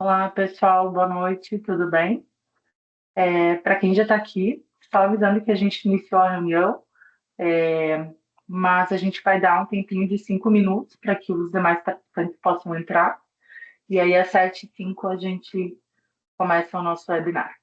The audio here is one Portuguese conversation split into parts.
Olá, pessoal, boa noite, tudo bem? Para quem já está aqui, só avisando que a gente iniciou a reunião, é, mas a gente vai dar um tempinho de 5 minutos para que os demais participantes possam entrar, e aí às 7h05 a gente começa o nosso webinar.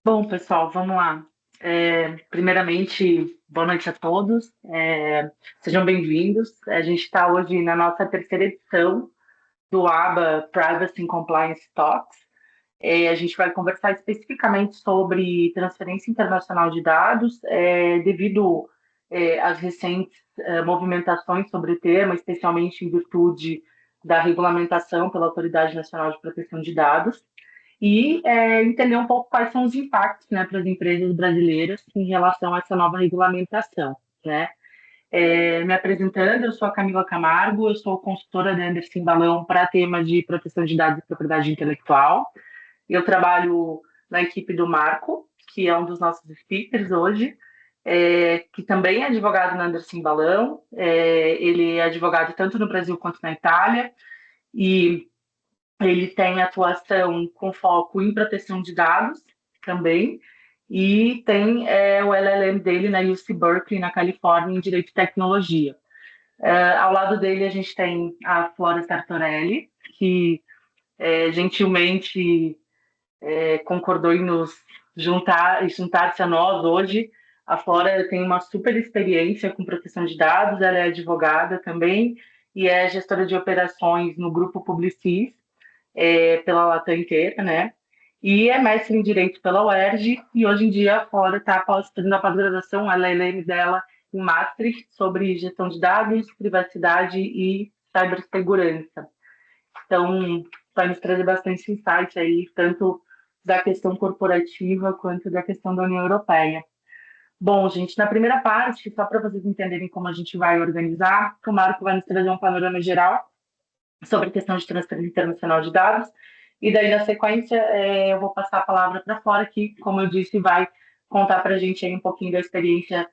Bom, pessoal, vamos lá. Primeiramente, boa noite a todos. Sejam bem-vindos. A gente está hoje na nossa terceira edição do ABA Privacy and Compliance Talks. A gente vai conversar especificamente sobre transferência internacional de dados, devido às recentes movimentações sobre o tema, especialmente em virtude da regulamentação pela Autoridade Nacional de Proteção de Dados, e entender um pouco quais são os impactos, né, para as empresas brasileiras em relação a essa nova regulamentação, né? Me apresentando, eu sou a Camila Camargo, eu sou consultora da Anderson Balão para tema de proteção de dados e propriedade intelectual. Eu trabalho na equipe do Marco, que é um dos nossos speakers hoje, que também é advogado na Anderson Balão. Ele é advogado tanto no Brasil quanto na Itália, e ele tem atuação com foco em proteção de dados também, e tem o LLM dele na UC Berkeley, na Califórnia, em Direito e Tecnologia. Ao lado dele, a gente tem a Flora Sartorelli, que gentilmente concordou em nos juntar-se a nós hoje. A Flora tem uma super experiência com proteção de dados, ela é advogada também e é gestora de operações no Grupo Publicis, pela Latam inteira, né? E é mestre em Direito pela UERJ, e hoje em dia a Flora está fazendo a pós-graduação, a LLM dela, em Maastricht, sobre gestão de dados, privacidade e cibersegurança. Então, vai nos trazer bastante insight aí, tanto da questão corporativa quanto da questão da União Europeia. Bom, gente, na primeira parte, só para vocês entenderem como a gente vai organizar, o Marco vai nos trazer um panorama geral sobre a questão de transferência internacional de dados, e daí, na sequência, eu vou passar a palavra para fora, que, como eu disse, vai contar para a gente aí um pouquinho da experiência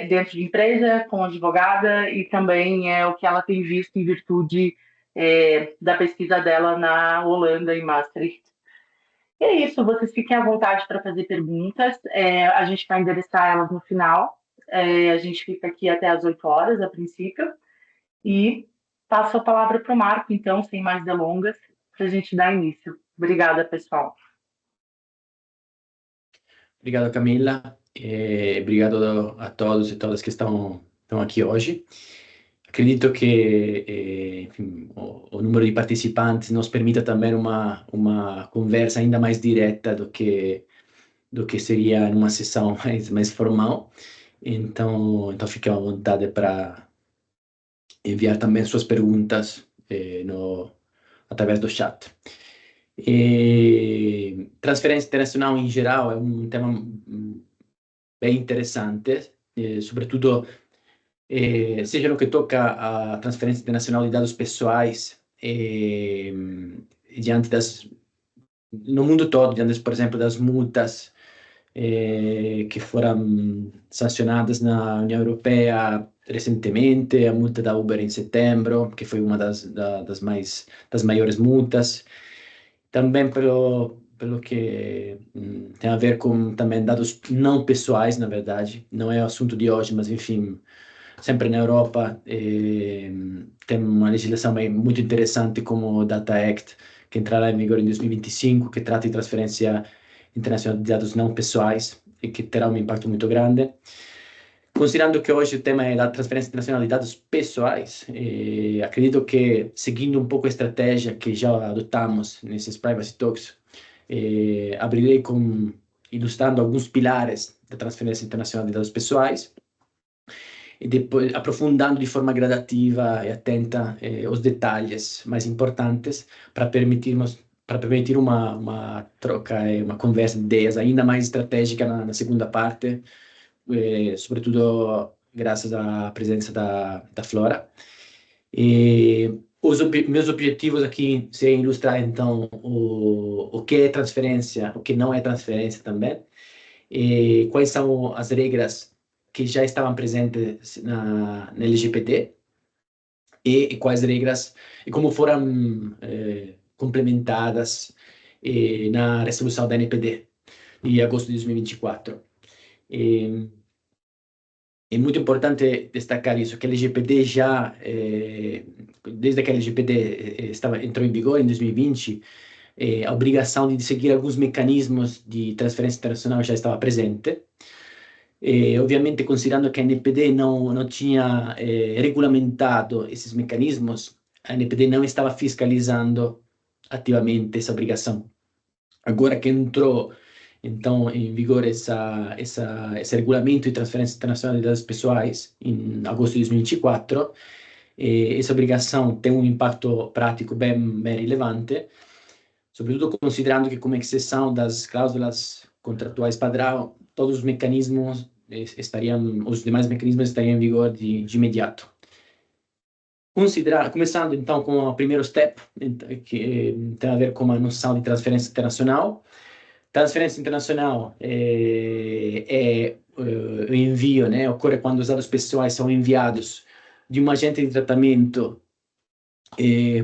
dentro de empresa, como advogada, e também o que ela tem visto em virtude da pesquisa dela na Holanda, em Maastricht. E é isso, vocês fiquem à vontade para fazer perguntas, a gente vai endereçar elas no final, a gente fica aqui até às 8 horas, a princípio, e passo a palavra para o Marco, então, sem mais delongas, para a gente dar início. Obrigada, pessoal. Obrigado, Camila. Obrigado a todos e todas que estão aqui hoje. Acredito que enfim, o número de participantes nos permita também uma conversa ainda mais direta do que seria numa sessão mais formal. Então fique à vontade para enviar também suas perguntas através do chat. Transferência internacional em geral é um tema bem interessante, sobretudo seja no que toca à transferência internacional de dados pessoais, diante no mundo todo, diante, por exemplo, das multas que foram sancionadas na União Europeia recentemente, a multa da Uber em setembro, que foi uma das maiores multas. Também pelo que tem a ver com também dados não pessoais, na verdade. Não é o assunto de hoje, mas, enfim, sempre na Europa tem uma legislação muito interessante como o Data Act, que entrará em vigor em 2025, que trata de transferência internacional de dados não pessoais e que terá um impacto muito grande. Considerando que hoje o tema é da transferência internacional de dados pessoais, acredito que, seguindo um pouco a estratégia que já adotamos nesses Privacy Talks, abrirei ilustrando alguns pilares da transferência internacional de dados pessoais e depois aprofundando de forma gradativa e atenta os detalhes mais importantes para permitir uma troca e uma conversa de ideias ainda mais estratégica na segunda parte, sobretudo graças à presença da Flora. Meus objetivos aqui seriam ilustrar, então, o que é transferência, o que não é transferência também, e quais são as regras que já estavam presentes na LGPD, e quais regras, e como foram complementadas na resolução da NPD, de agosto de 2024. É muito importante destacar isso, que a LGPD desde que a LGPD entrou em vigor em 2020, a obrigação de seguir alguns mecanismos de transferência internacional já estava presente. Obviamente, considerando que a NPD não tinha regulamentado esses mecanismos, a NPD não estava fiscalizando ativamente essa obrigação. agora que entrou então em vigor esse regulamento de transferência internacional de dados pessoais em agosto de 2024, essa obrigação tem um impacto prático bem relevante, sobretudo considerando que, como exceção das cláusulas contratuais padrão, todos os mecanismos os demais mecanismos estariam em vigor de imediato. Começando então com o primeiro step, que tem a ver com a noção de transferência internacional. Transferência internacional o envio, né? Ocorre quando os dados pessoais são enviados de um agente de tratamento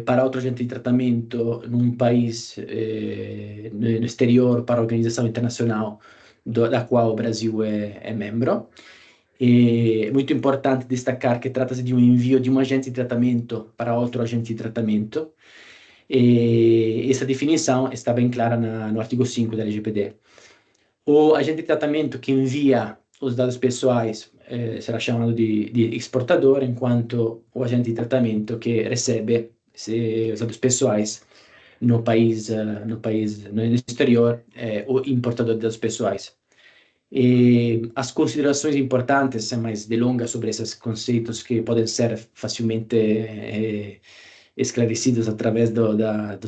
para outro agente de tratamento num país no exterior para a organização internacional da qual o Brasil é membro. É muito importante destacar que trata-se de um envio de um agente de tratamento para outro agente de tratamento. E essa definição está bem clara no artigo 5 da LGPD. O agente de tratamento que envia os dados pessoais será chamado de exportador, enquanto o agente de tratamento que recebe os dados pessoais no exterior é o importador de dados pessoais. E as considerações importantes, sem mais delongas, sobre esses conceitos que podem ser facilmente esclarecidos através do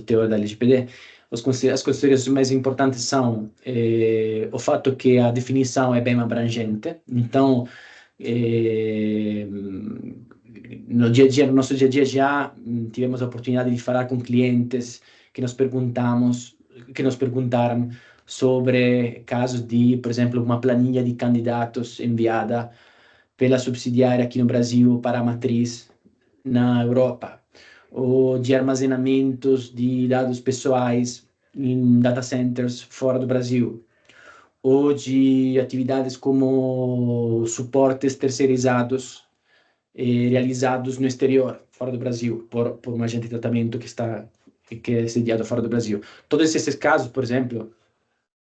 teor da LGPD, as considerações mais importantes são o fato que a definição é bem abrangente. Então, no dia a dia, no nosso dia a dia já tivemos a oportunidade de falar com clientes que nos perguntaram sobre casos de, por exemplo, uma planilha de candidatos enviada pela subsidiária aqui no Brasil para a matriz na Europa, ou de armazenamentos de dados pessoais em data centers fora do Brasil, ou de atividades como suportes terceirizados realizados no exterior, fora do Brasil, por um agente de tratamento que é sediado fora do Brasil. Todos esses casos, por exemplo,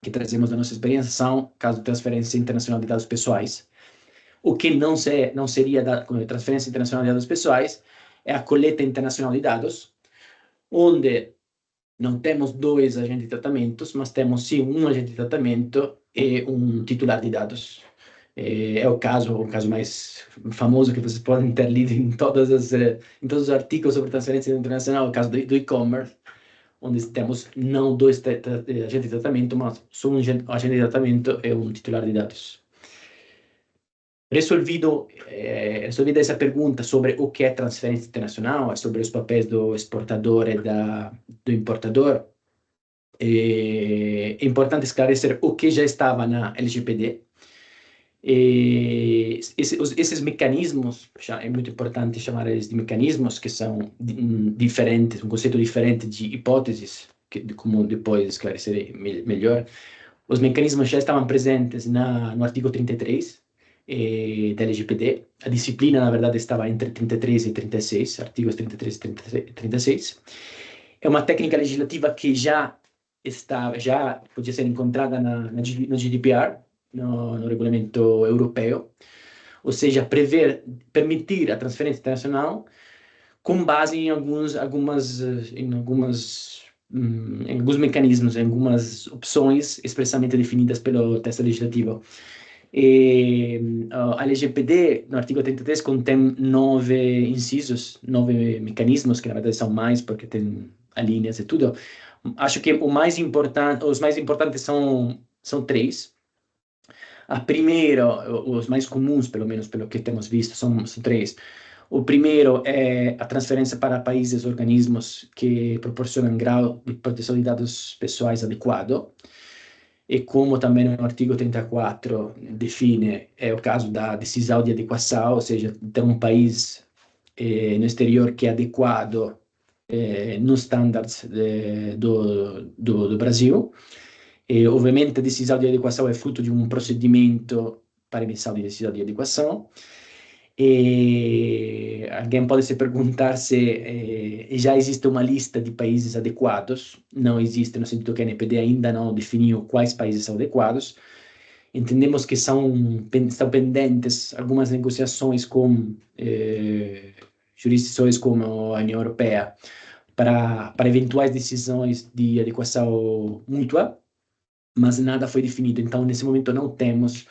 que trazemos da nossa experiência, são casos de transferência internacional de dados pessoais. O que não seria transferência internacional de dados pessoais é a coleta internacional de dados, onde não temos dois agentes de tratamentos, mas temos sim um agente de tratamento e um titular de dados. É o caso mais famoso que vocês podem ter lido em todos os artigos sobre transferência internacional, o caso do e-commerce, onde temos não dois agentes de tratamento, mas só um agente de tratamento e um titular de dados. Resolvida essa pergunta sobre o que é transferência internacional, sobre os papéis do exportador e do importador, é importante esclarecer o que já estava na LGPD. Esses mecanismos, é muito importante chamar eles de mecanismos, que são diferentes, um conceito diferente de hipóteses, como depois esclarecerei melhor. Os mecanismos já estavam presentes no artigo 33 da LGPD. A disciplina, na verdade, estava entre 33 e 36, artigos 33 e 36. É uma técnica legislativa que já podia ser encontrada no GDPR, no regulamento europeu, ou seja, permitir a transferência internacional com base em alguns mecanismos, em algumas opções expressamente definidas pelo texto legislativo. A LGPD, no artigo 33, contém 9 incisos, 9 mecanismos, que na verdade são mais, porque tem alíneas e tudo. Acho que os mais importantes são 3. A primeira, os mais comuns, pelo menos pelo que temos visto, são 3. O primeiro é a transferência para países, organismos que proporcionam grau de proteção de dados pessoais adequado. E como também no artigo 34 define, é o caso da decisão de adequação, ou seja, ter um país no exterior que é adequado nos standards do Brasil. E, ovviamente, a decisão de adequação é fruto de um procedimento para emissão de decisão de adequação. E alguém pode se perguntar se já existe uma lista de países adequados. Não existe, no sentido que a NPD ainda não definiu quais países são adequados. Entendemos que estão pendentes algumas negociações com jurisdições como a União Europeia para eventuais decisões de adequação mútua, mas nada foi definido. Então, nesse momento, não temos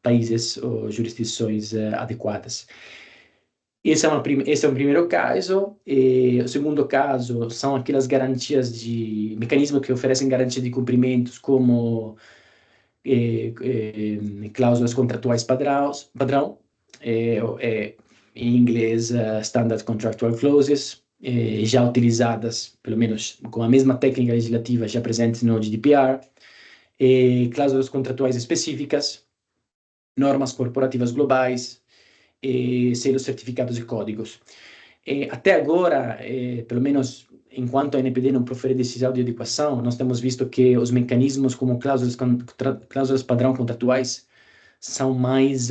países ou jurisdições adequadas. Esse é um primeiro caso. E o segundo caso são aquelas garantias mecanismos que oferecem garantia de cumprimentos, como cláusulas contratuais padrão, em inglês, Standard Contractual Clauses, já utilizadas, pelo menos com a mesma técnica legislativa já presentes no GDPR, cláusulas contratuais específicas, normas corporativas globais, selos certificados e códigos. Até agora, pelo menos enquanto a NPD não profere decisão de adequação, nós temos visto que os mecanismos como cláusulas padrão contratuais são mais,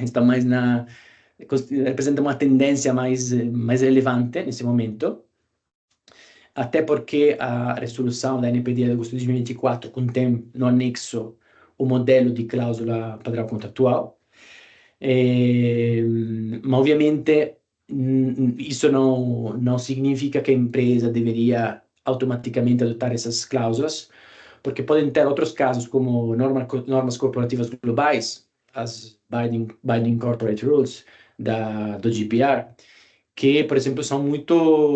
estão mais representam uma tendência mais relevante nesse momento, até porque a resolução da NPD de agosto de 2024 contém no anexo o modelo de cláusula padrão contratual. Ma ovviamente isso não significa que a empresa deveria automaticamente adotar essas cláusulas, porque podem ter outros casos, como normas corporativas globais, as Binding Corporate Rules do GDPR, que, por exemplo,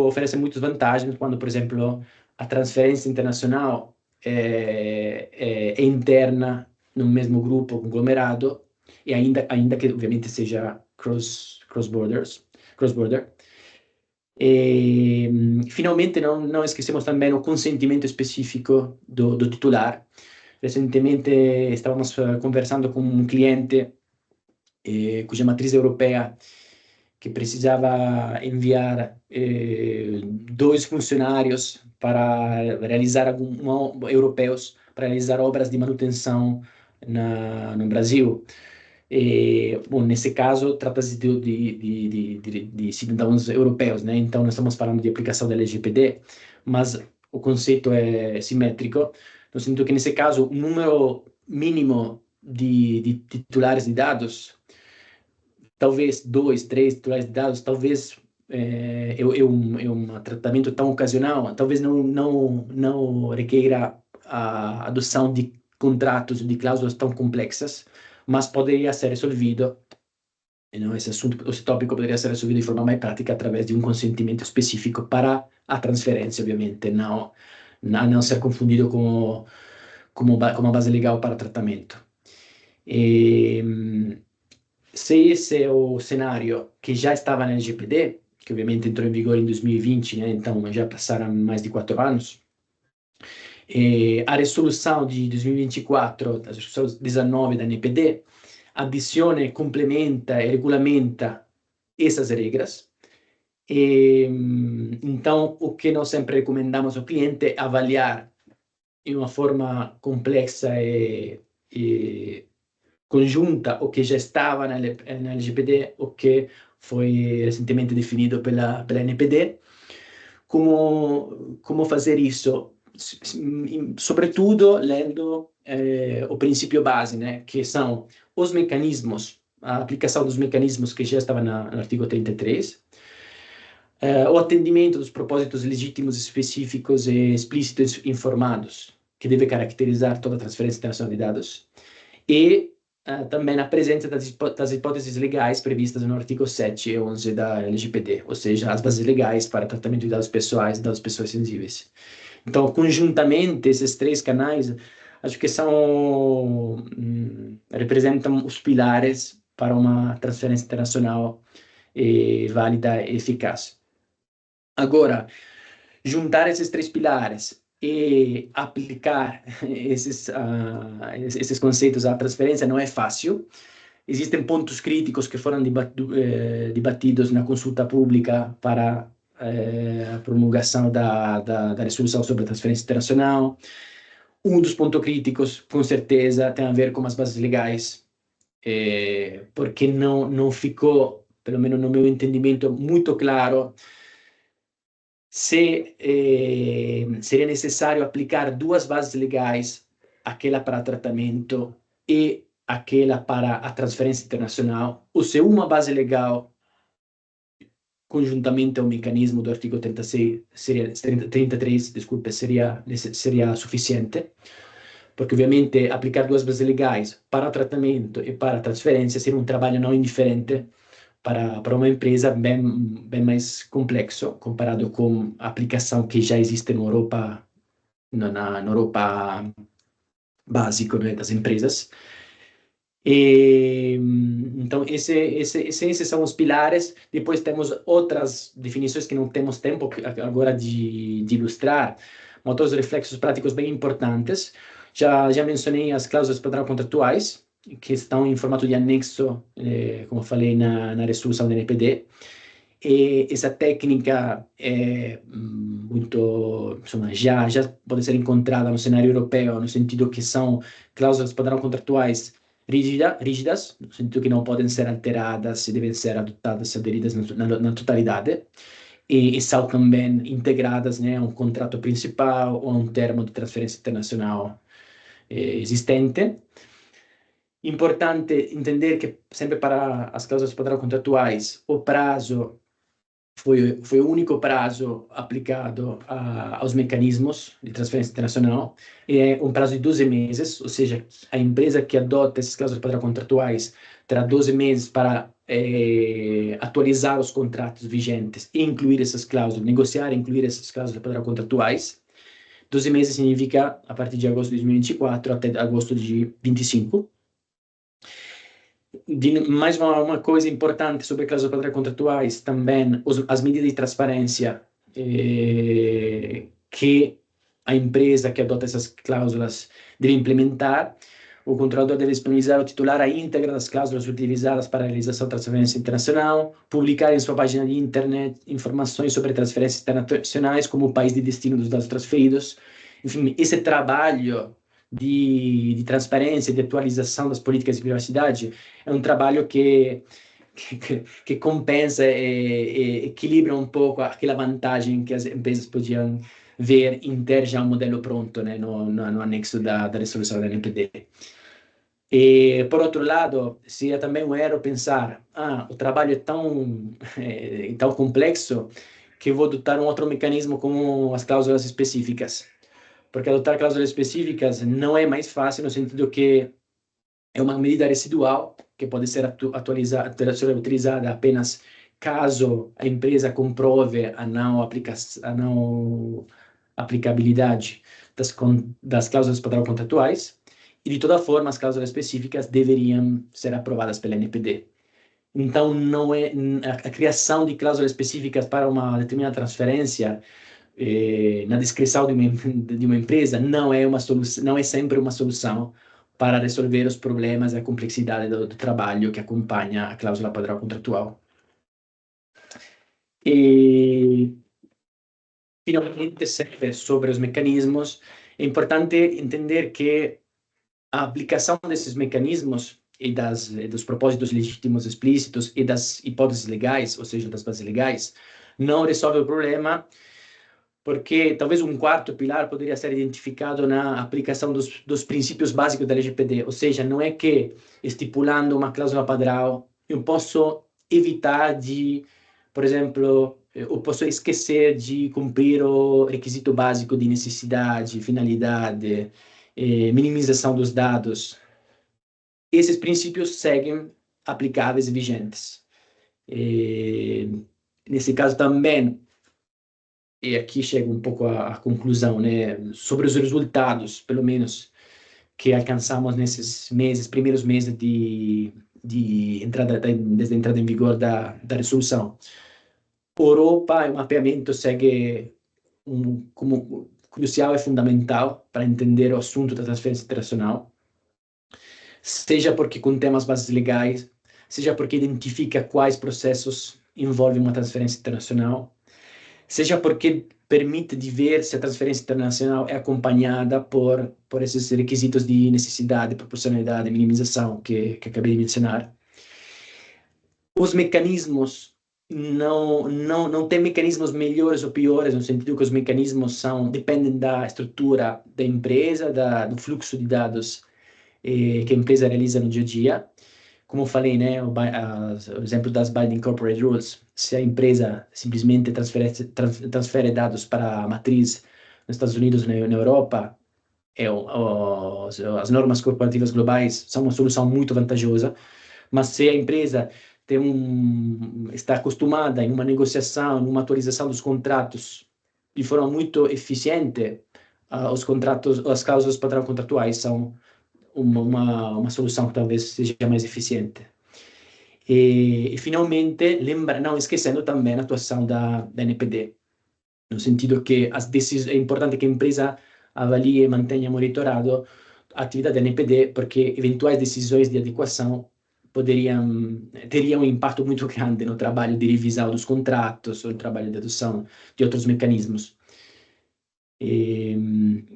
oferecem muitas vantagens quando, por exemplo, a transferência internacional é interna no mesmo grupo, conglomerado, e ainda que, obviamente, seja cross-border. E, finalmente, não esquecemos também o consentimento específico do titular. Recentemente estávamos conversando com um cliente cuja matriz europeia, que precisava enviar 2 funcionários europeus para realizar obras de manutenção no Brasil. Bom, nesse caso, trata-se de cidadãos europeus, né? Então, nós estamos falando de aplicação da LGPD, mas o conceito é simétrico, no sentido que, nesse caso, o número mínimo de titulares de dados, talvez 2, 3 titulares de dados, talvez um tratamento tão ocasional, talvez não requeira a adoção de contratos, de cláusulas tão complexas, mas poderia ser resolvido, esse tópico poderia ser resolvido de forma mais prática através de um consentimento específico para a transferência, obviamente, não ser confundido como uma base legal para tratamento. Se esse é o cenário que já estava na LGPD, que obviamente entrou em vigor em 2020, né? Então já passaram mais de 4 anos, a resolução de 2024, a resolução 19 da NPD, adiciona, complementa e regulamenta essas regras. Então, o que nós sempre recomendamos ao cliente é avaliar de uma forma complexa e conjunta o que já estava na LGPD, o que foi recentemente definido pela NPD, como fazer isso, sobretudo lendo o princípio base, né, que são os mecanismos, a aplicação dos mecanismos que já estava no artigo 33, o atendimento dos propósitos legítimos, específicos e explícitos informados, que deve caracterizar toda a transferência internacional de dados, e também a presença das hipóteses legais previstas no artigo 7 e 11 da LGPD, ou seja, as bases legais para tratamento de dados pessoais e dados pessoais sensíveis. Então, conjuntamente, esses 3 canais, acho que representam os pilares para uma transferência internacional válida e eficaz. Agora, juntar esses 3 pilares e aplicar esses conceitos à transferência não é fácil. Existem pontos críticos que foram debatidos na consulta pública para a promulgação da resolução sobre a transferência internacional. Um dos pontos críticos, com certeza, tem a ver com as bases legais, porque não ficou, pelo menos no meu entendimento, muito claro se seria necessário aplicar 2 bases legais, aquela para tratamento e aquela para a transferência internacional, ou se uma base legal, conjuntamente ao mecanismo do artigo 33, desculpe, seria suficiente. porque ovviamente applicare duas bases legais para o tratamento e para a transferência seria um trabalho não indiferente para uma empresa bem mais complexo comparado com a aplicação que já existe na Europa, na Europa básico, né, das empresas. Então, esses são os pilares. Depois temos outras definições que não temos tempo agora de ilustrar, mas outros reflexos práticos bem importantes. Já mencionei as cláusulas padrão contratuais, que estão em formato de anexo, como falei, na resolução do NPD. E essa técnica é muito, insomma, já pode ser encontrada no cenário europeu, no sentido que são cláusulas padrão contratuais rígidas, no sentido que não podem ser alteradas e devem ser adotadas e aderidas na totalidade, e são também integradas, né, a um contrato principal ou a um termo de transferência internacional existente. Importante entender que, sempre para as cláusulas padrão contratuais, o prazo foi o único prazo aplicado aos mecanismos de transferência internacional, e é um prazo de 12 meses, ou seja, a empresa que adota essas cláusulas padrão contratuais terá 12 meses para atualizar os contratos vigentes e incluir essas cláusulas, negociar e incluir essas cláusulas padrão contratuais. 12 meses significa a partir de agosto de 2024 até agosto de 2025. Mais uma coisa importante sobre cláusulas contratuais também, as medidas de transparência que a empresa que adota essas cláusulas deve implementar. O controlador deve disponibilizar ao titular a íntegra das cláusulas utilizadas para a realização da transferência internacional, publicar em sua página de internet informações sobre transferências internacionais, como o país de destino dos dados transferidos. Enfim, esse trabalho de transparência, de atualização das políticas de privacidade, é um trabalho que compensa e equilibra um pouco aquela vantagem que as empresas podiam ver em ter já um modelo pronto, né, no anexo da resolução da NPD. E, por outro lado, seria também um erro pensar, o trabalho é tão complexo que vou adotar um outro mecanismo como as cláusulas específicas. Porque adotar cláusulas específicas não é mais fácil, no sentido que é uma medida residual que pode ser utilizada apenas caso a empresa comprove a não aplicabilidade das cláusulas padrão contratuais, e de toda forma as cláusulas específicas deveriam ser aprovadas pela NPD. Então, não é a criação de cláusulas específicas para uma determinada transferência na descrição de uma empresa não é sempre uma solução para resolver os problemas e a complexidade do trabalho que acompanha a cláusula padrão contratual. E, finalmente, sempre sobre os mecanismos, é importante entender que a aplicação desses mecanismos e dos propósitos legítimos explícitos e das hipóteses legais, ou seja, das bases legais, não resolve o problema, porque talvez um quarto pilar poderia ser identificado na aplicação dos princípios básicos da LGPD, ou seja, não é que estipulando uma cláusula padrão eu posso evitar de, por exemplo, eu posso esquecer de cumprir o requisito básico de necessidade, finalidade, minimização dos dados. Esses princípios seguem aplicáveis e vigentes. Nesse caso também, e aqui chega um pouco à conclusão, né, sobre os resultados, pelo menos, que alcançamos nesses primeiros meses de entrada, desde a entrada em vigor da resolução. Europa, o mapeamento segue como crucial e fundamental para entender o assunto da transferência internacional, seja porque contém as bases legais, seja porque identifica quais processos envolvem uma transferência internacional, seja porque permite de ver se a transferência internacional é acompanhada por esses requisitos de necessidade, proporcionalidade, minimização que acabei de mencionar. Os mecanismos não tem mecanismos melhores ou piores, no sentido que os mecanismos dependem da estrutura da empresa, do fluxo de dados que a empresa realiza no dia a dia. Como eu falei, né, o exemplo das Binding Corporate Rules, se a empresa simplesmente transfere dados para a matriz nos Estados Unidos, na Europa, as normas corporativas globais são uma solução muito vantajosa, mas se a empresa está acostumada em uma negociação, numa atualização dos contratos de forma muito eficiente, os contratos, as cláusulas padrão contratuais são uma solução que talvez seja mais eficiente. E finalmente, não esquecendo também a atuação da NPD, no sentido que é importante que a empresa avalie e mantenha monitorado a atividade da NPD, porque eventuais decisões de adequação teriam um impacto muito grande no trabalho de revisão dos contratos, ou no trabalho de adoção de outros mecanismos. E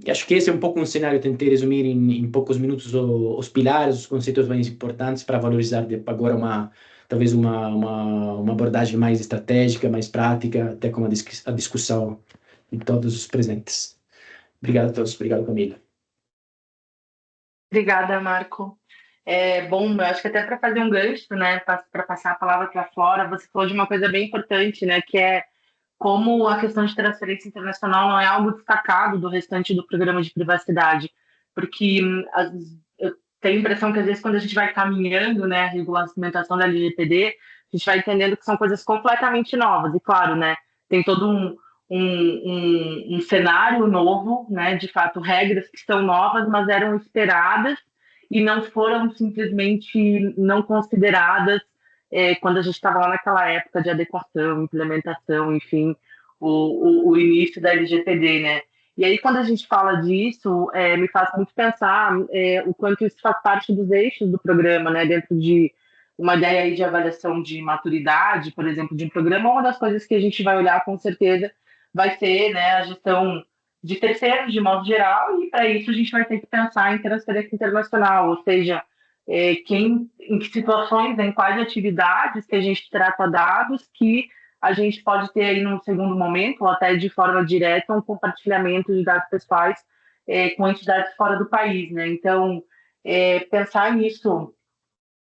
acho que esse é um pouco um cenário. Eu tentei resumir em poucos minutos os pilares, os conceitos mais importantes para valorizar agora talvez uma abordagem mais estratégica, mais prática, até com a discussão de todos os presentes. Obrigado a todos. Obrigado, Camila. Obrigada, Marco. Bom, eu acho que até para fazer um gancho, né, para passar a palavra para fora, você falou de uma coisa bem importante, né, que é como a questão de transferência internacional não é algo destacado do restante do programa de privacidade, porque eu tenho a impressão que às vezes quando a gente vai caminhando, né, a regulamentação da LGPD, a gente vai entendendo que são coisas completamente novas, e claro, né, tem todo um cenário novo, né, de fato, regras que são novas, mas eram esperadas e não foram simplesmente não consideradas quando a gente estava lá naquela época de adequação, implementação, enfim, o início da LGPD, né? E aí, quando a gente fala disso, me faz muito pensar o quanto isso faz parte dos eixos do programa, né? Dentro de uma ideia aí de avaliação de maturidade, por exemplo, de um programa, uma das coisas que a gente vai olhar com certeza vai ser, né, a gestão de terceiros, de modo geral, e para isso a gente vai ter que pensar em transferência internacional, ou seja, em que situações, em quais atividades que a gente trata dados que a gente pode ter aí num segundo momento, ou até de forma direta, um compartilhamento de dados pessoais com entidades fora do país, né? Então, pensar nisso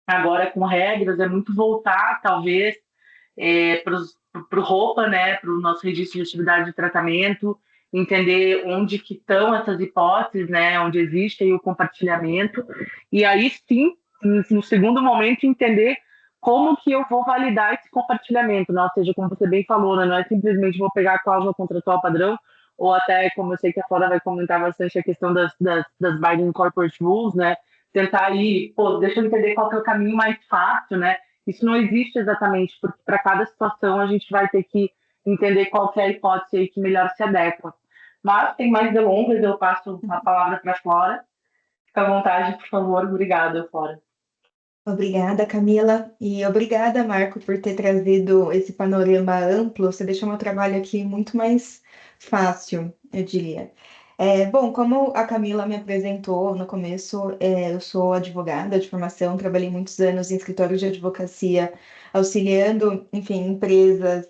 agora com regras é muito voltar, talvez, para o ROPA, né, para o nosso registro de atividade de tratamento, entender onde que estão essas hipóteses, né, onde existe aí o compartilhamento, e aí sim, no segundo momento, entender como que eu vou validar esse compartilhamento, né? Ou seja, como você bem falou, né, não é simplesmente vou pegar a cláusula contratual padrão, ou até, como eu sei que a Flora vai comentar bastante, a questão das Binding Corporate Rules, né, tentar aí, deixa eu entender qual que é o caminho mais fácil, né? Isso não existe exatamente, porque para cada situação a gente vai ter que entender qual que é a hipótese aí que melhor se adequa. Mas, tem mais delongas, eu passo a palavra para a Flora. Fica à vontade, por favor. Obrigada, Flora. Obrigada, Camila, e obrigada, Marco, por ter trazido esse panorama amplo. Você deixou meu trabalho aqui muito mais fácil, eu diria. Bom, como a Camila me apresentou no começo, eu sou advogada de formação, trabalhei muitos anos em escritório de advocacia, auxiliando, enfim, empresas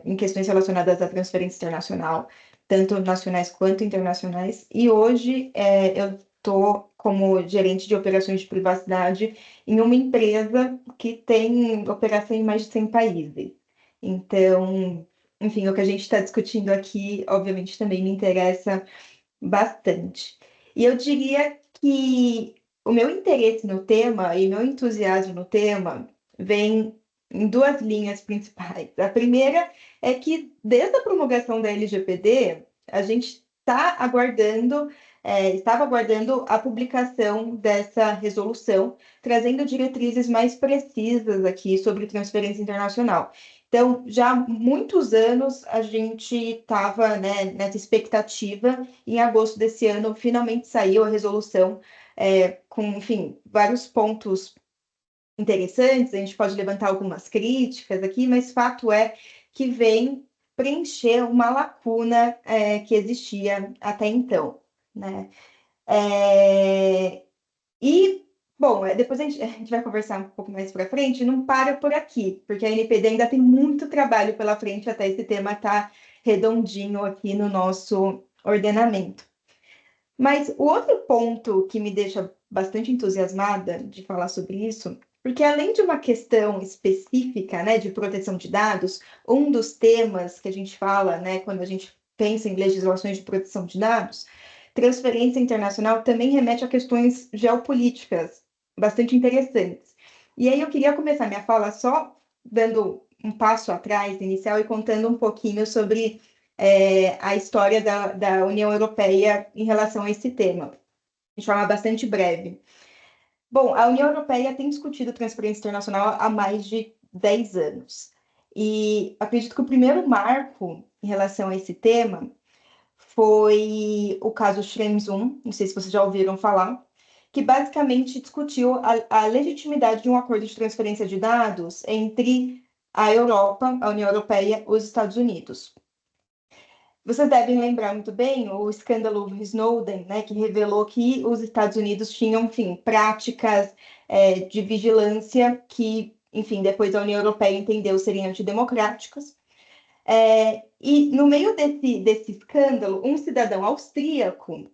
em questões relacionadas à transferência internacional, tanto nacionais quanto internacionais, e hoje eu estou como gerente de operações de privacidade em uma empresa que tem operação em mais de 100 países. Então, enfim, o que a gente está discutindo aqui, obviamente, também me interessa bastante. E eu diria que o meu interesse no tema e meu entusiasmo no tema vem em duas linhas principais. A primeira é que, desde a promulgação da LGPD, a gente estava aguardando a publicação dessa resolução, trazendo diretrizes mais precisas aqui sobre transferência internacional. Então, já há muitos anos a gente estava, né, nessa expectativa. Em agosto desse ano, finalmente saiu a resolução com, enfim, vários pontos interessantes. A gente pode levantar algumas críticas aqui, mas fato é que vem preencher uma lacuna que existia até então, né? E, bom, depois a gente vai conversar um pouco mais para frente, não para por aqui, porque a NPD ainda tem muito trabalho pela frente até esse tema estar redondinho aqui no nosso ordenamento. Mas o outro ponto que me deixa bastante entusiasmada de falar sobre isso, porque além de uma questão específica, né, de proteção de dados, um dos temas que a gente fala, né, quando a gente pensa em legislações de proteção de dados, transferência internacional também remete a questões geopolíticas bastante interessantes. E aí eu queria começar minha fala só dando um passo atrás, inicial, e contando um pouquinho sobre a história da União Europeia em relação a esse tema, de forma bastante breve. Bom, a União Europeia tem discutido transferência internacional há mais de 10 anos. E acredito que o primeiro marco em relação a esse tema foi o caso Schrems I, não sei se vocês já ouviram falar, que basicamente discutiu a legitimidade de um acordo de transferência de dados entre a Europa, a União Europeia e os Estados Unidos. Vocês devem lembrar muito bem o escândalo Snowden, né, que revelou que os Estados Unidos tinham, enfim, práticas de vigilância que, enfim, depois a União Europeia entendeu seriam antidemocráticas. E no meio desse escândalo, um cidadão austríaco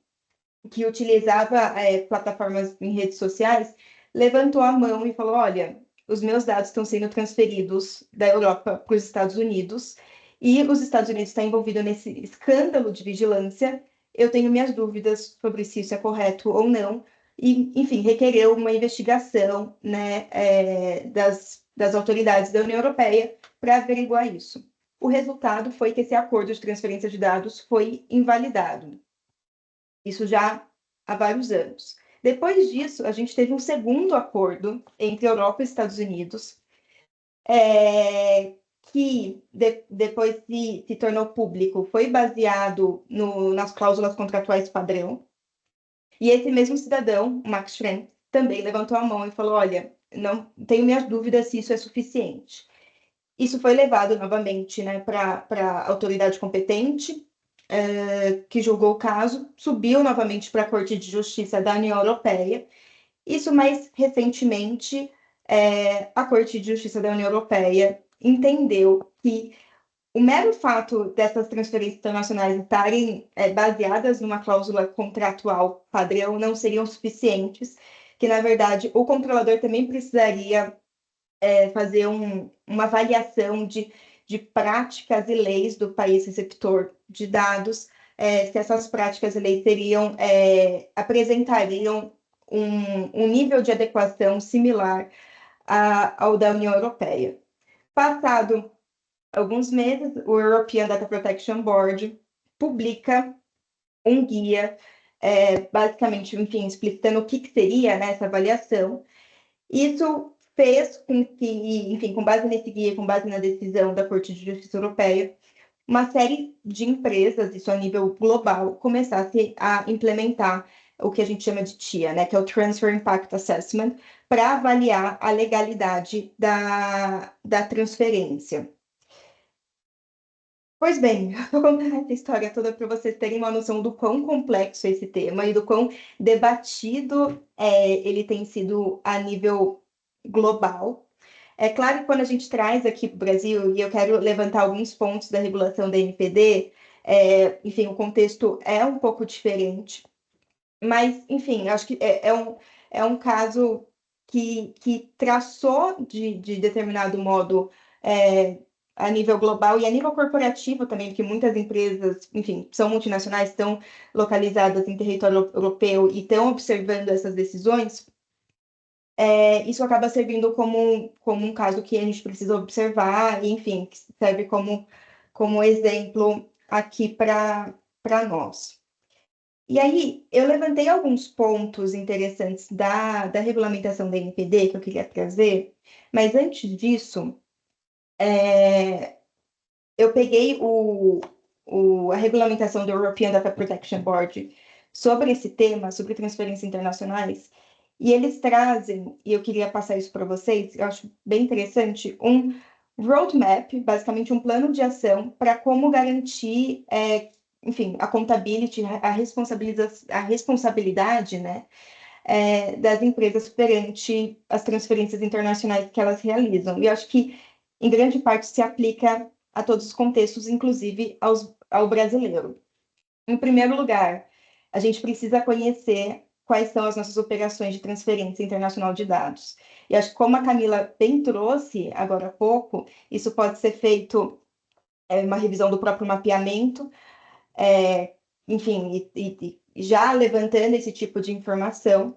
que utilizava plataformas em redes sociais levantou a mão e falou: olha, os meus dados estão sendo transferidos da Europa para os Estados Unidos e os Estados Unidos estão envolvidos nesse escândalo de vigilância. Eu tenho minhas dúvidas sobre se isso é correto ou não. E, enfim, requereu uma investigação, né, das autoridades da União Europeia para averiguar isso. O resultado foi que esse acordo de transferência de dados foi invalidado. Isso já há vários anos. Depois disso, a gente teve um segundo acordo entre Europa e Estados Unidos, que depois se tornou público, foi baseado nas cláusulas contratuais padrão. E esse mesmo cidadão, Max Schrems, também levantou a mão e falou: olha, não tenho minhas dúvidas se isso é suficiente. Isso foi levado novamente, né, para a autoridade competente, que julgou o caso, subiu novamente para a Corte de Justiça da União Europeia. Isso mais recentemente, a Corte de Justiça da União Europeia entendeu que o mero fato dessas transferências internacionais estarem baseadas numa cláusula contratual padrão não seriam suficientes, que, na verdade, o controlador também precisaria fazer uma avaliação de práticas e leis do país receptor de dados, se essas práticas e leis apresentariam um nível de adequação similar ao da União Europeia. Passado alguns meses, o European Data Protection Board publica um guia, basicamente, enfim, explicitando o que seria, né, essa avaliação. Isso fez com que, enfim, com base nesse guia, com base na decisão da Corte de Justiça Europeia, uma série de empresas, isso a nível global, começasse a implementar o que a gente chama de TIA, né, que é o Transfer Impact Assessment, para avaliar a legalidade da transferência. Pois bem, eu vou contar essa história toda para vocês terem uma noção do quão complexo é esse tema e do quão debatido ele tem sido a nível global. É claro que quando a gente traz aqui para o Brasil, e eu quero levantar alguns pontos da regulação da NPD, enfim, o contexto é um pouco diferente, mas, enfim, acho que é um caso que traçou de determinado modo a nível global e a nível corporativo também, porque muitas empresas, enfim, são multinacionais, estão localizadas em território europeu e estão observando essas decisões. Isso acaba servindo como um caso que a gente precisa observar, e, enfim, que serve como exemplo aqui para nós. E aí, eu levantei alguns pontos interessantes da regulamentação da NPD que eu queria trazer, mas antes disso, eu peguei a regulamentação do European Data Protection Board sobre esse tema, sobre transferências internacionais, e eles trazem, e eu queria passar isso para vocês, eu acho bem interessante, um roadmap, basicamente um plano de ação para como garantir, enfim, a accountability, a responsabilidade, né, das empresas perante as transferências internacionais que elas realizam. E eu acho que, em grande parte, se aplica a todos os contextos, inclusive ao brasileiro. Em primeiro lugar, a gente precisa conhecer quais são as nossas operações de transferência internacional de dados. E acho que, como a Camila bem trouxe agora há pouco, isso pode ser feito uma revisão do próprio mapeamento, enfim, e já levantando esse tipo de informação,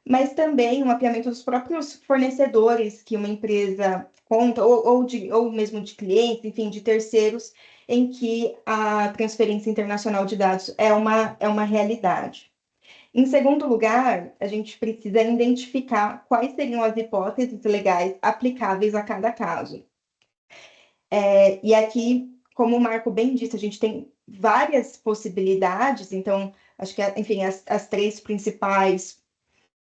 mas também o mapeamento dos próprios fornecedores que uma empresa conta, ou mesmo de clientes, enfim, de terceiros, em que a transferência internacional de dados é uma realidade. Em segundo lugar, a gente precisa identificar quais seriam as hipóteses legais aplicáveis a cada caso. E aqui, como o Marco bem disse, a gente tem várias possibilidades, então, acho que, enfim, as três principais,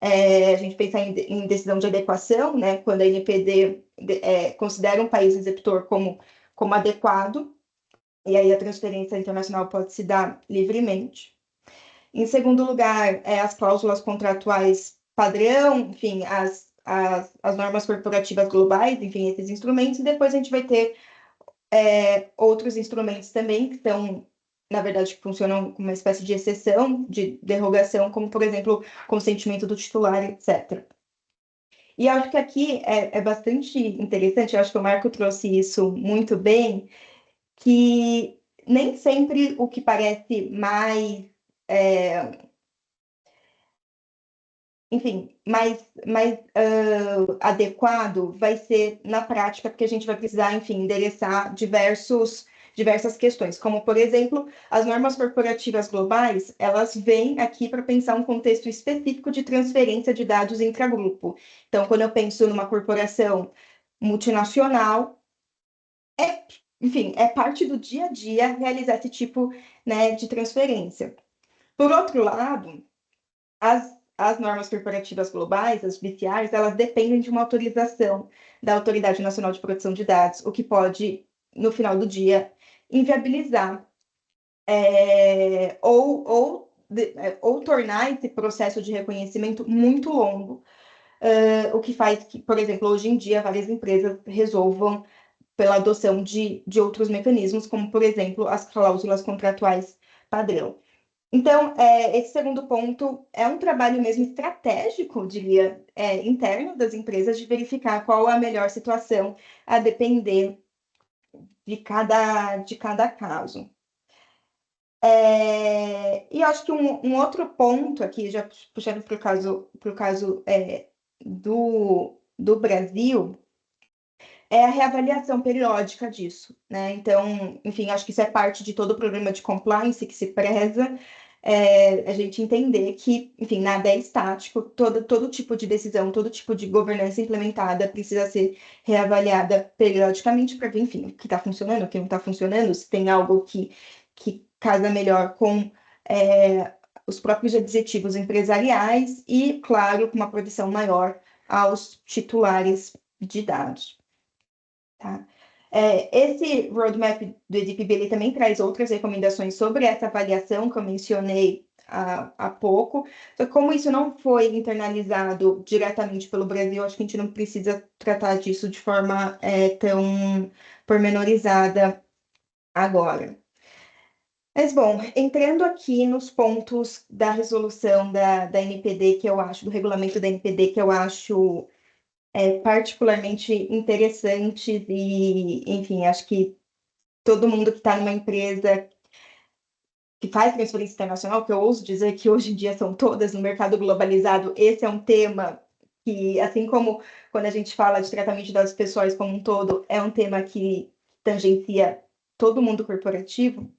a gente pensa em decisão de adequação, né, quando a NPD considera um país executor como adequado, e aí a transferência internacional pode se dar livremente. Em segundo lugar, as cláusulas contratuais padrão, enfim, as normas corporativas globais, enfim, esses instrumentos, e depois a gente vai ter outros instrumentos também que estão, na verdade, que funcionam como uma espécie de exceção, de derrogação, como, por exemplo, consentimento do titular, etc. E acho que aqui é bastante interessante, eu acho que o Marco trouxe isso muito bem, que nem sempre o que parece mais, enfim, mais adequado vai ser na prática, porque a gente vai precisar, enfim, endereçar diversas questões, como, por exemplo, as normas corporativas globais, elas vêm aqui para pensar um contexto específico de transferência de dados intragrupo. Então, quando eu penso numa corporação multinacional, enfim, é parte do dia a dia realizar esse tipo, né, de transferência. Por outro lado, as normas corporativas globais, as BCIs, elas dependem de uma autorização da Autoridade Nacional de Proteção de Dados, o que pode, no final do dia, inviabilizar ou tornar esse processo de reconhecimento muito longo, o que faz que, por exemplo, hoje em dia, várias empresas resolvam pela adoção de outros mecanismos, como, por exemplo, as cláusulas contratuais padrão. Então, esse segundo ponto é um trabalho mesmo estratégico, diria, interno das empresas, de verificar qual é a melhor situação a depender de cada caso. E acho que um outro ponto aqui, já puxando para o caso do Brasil, é a reavaliação periódica disso, né? Então, enfim, acho que isso é parte de todo o programa de compliance que se preza, a gente entender que, enfim, nada é estático, todo tipo de decisão, todo tipo de governança implementada precisa ser reavaliada periodicamente para ver, enfim, o que está funcionando, o que não está funcionando, se tem algo que casa melhor com os próprios objetivos empresariais e, claro, com uma proteção maior aos titulares de dados. Tá? Esse roadmap do EDPB ele também traz outras recomendações sobre essa avaliação que eu mencionei há pouco. Só que como isso não foi internalizado diretamente pelo Brasil, acho que a gente não precisa tratar disso de forma tão pormenorizada agora. Mas, bom, entrando aqui nos pontos da resolução da NPD, que eu acho, do regulamento da NPD, que eu acho particularmente interessantes e, enfim, acho que todo mundo que está numa empresa que faz transferência internacional, que eu ouso dizer que hoje em dia são todas no mercado globalizado, esse é um tema que, assim como quando a gente fala de tratamento de dados pessoais como um todo, é um tema que tangencia todo mundo corporativo.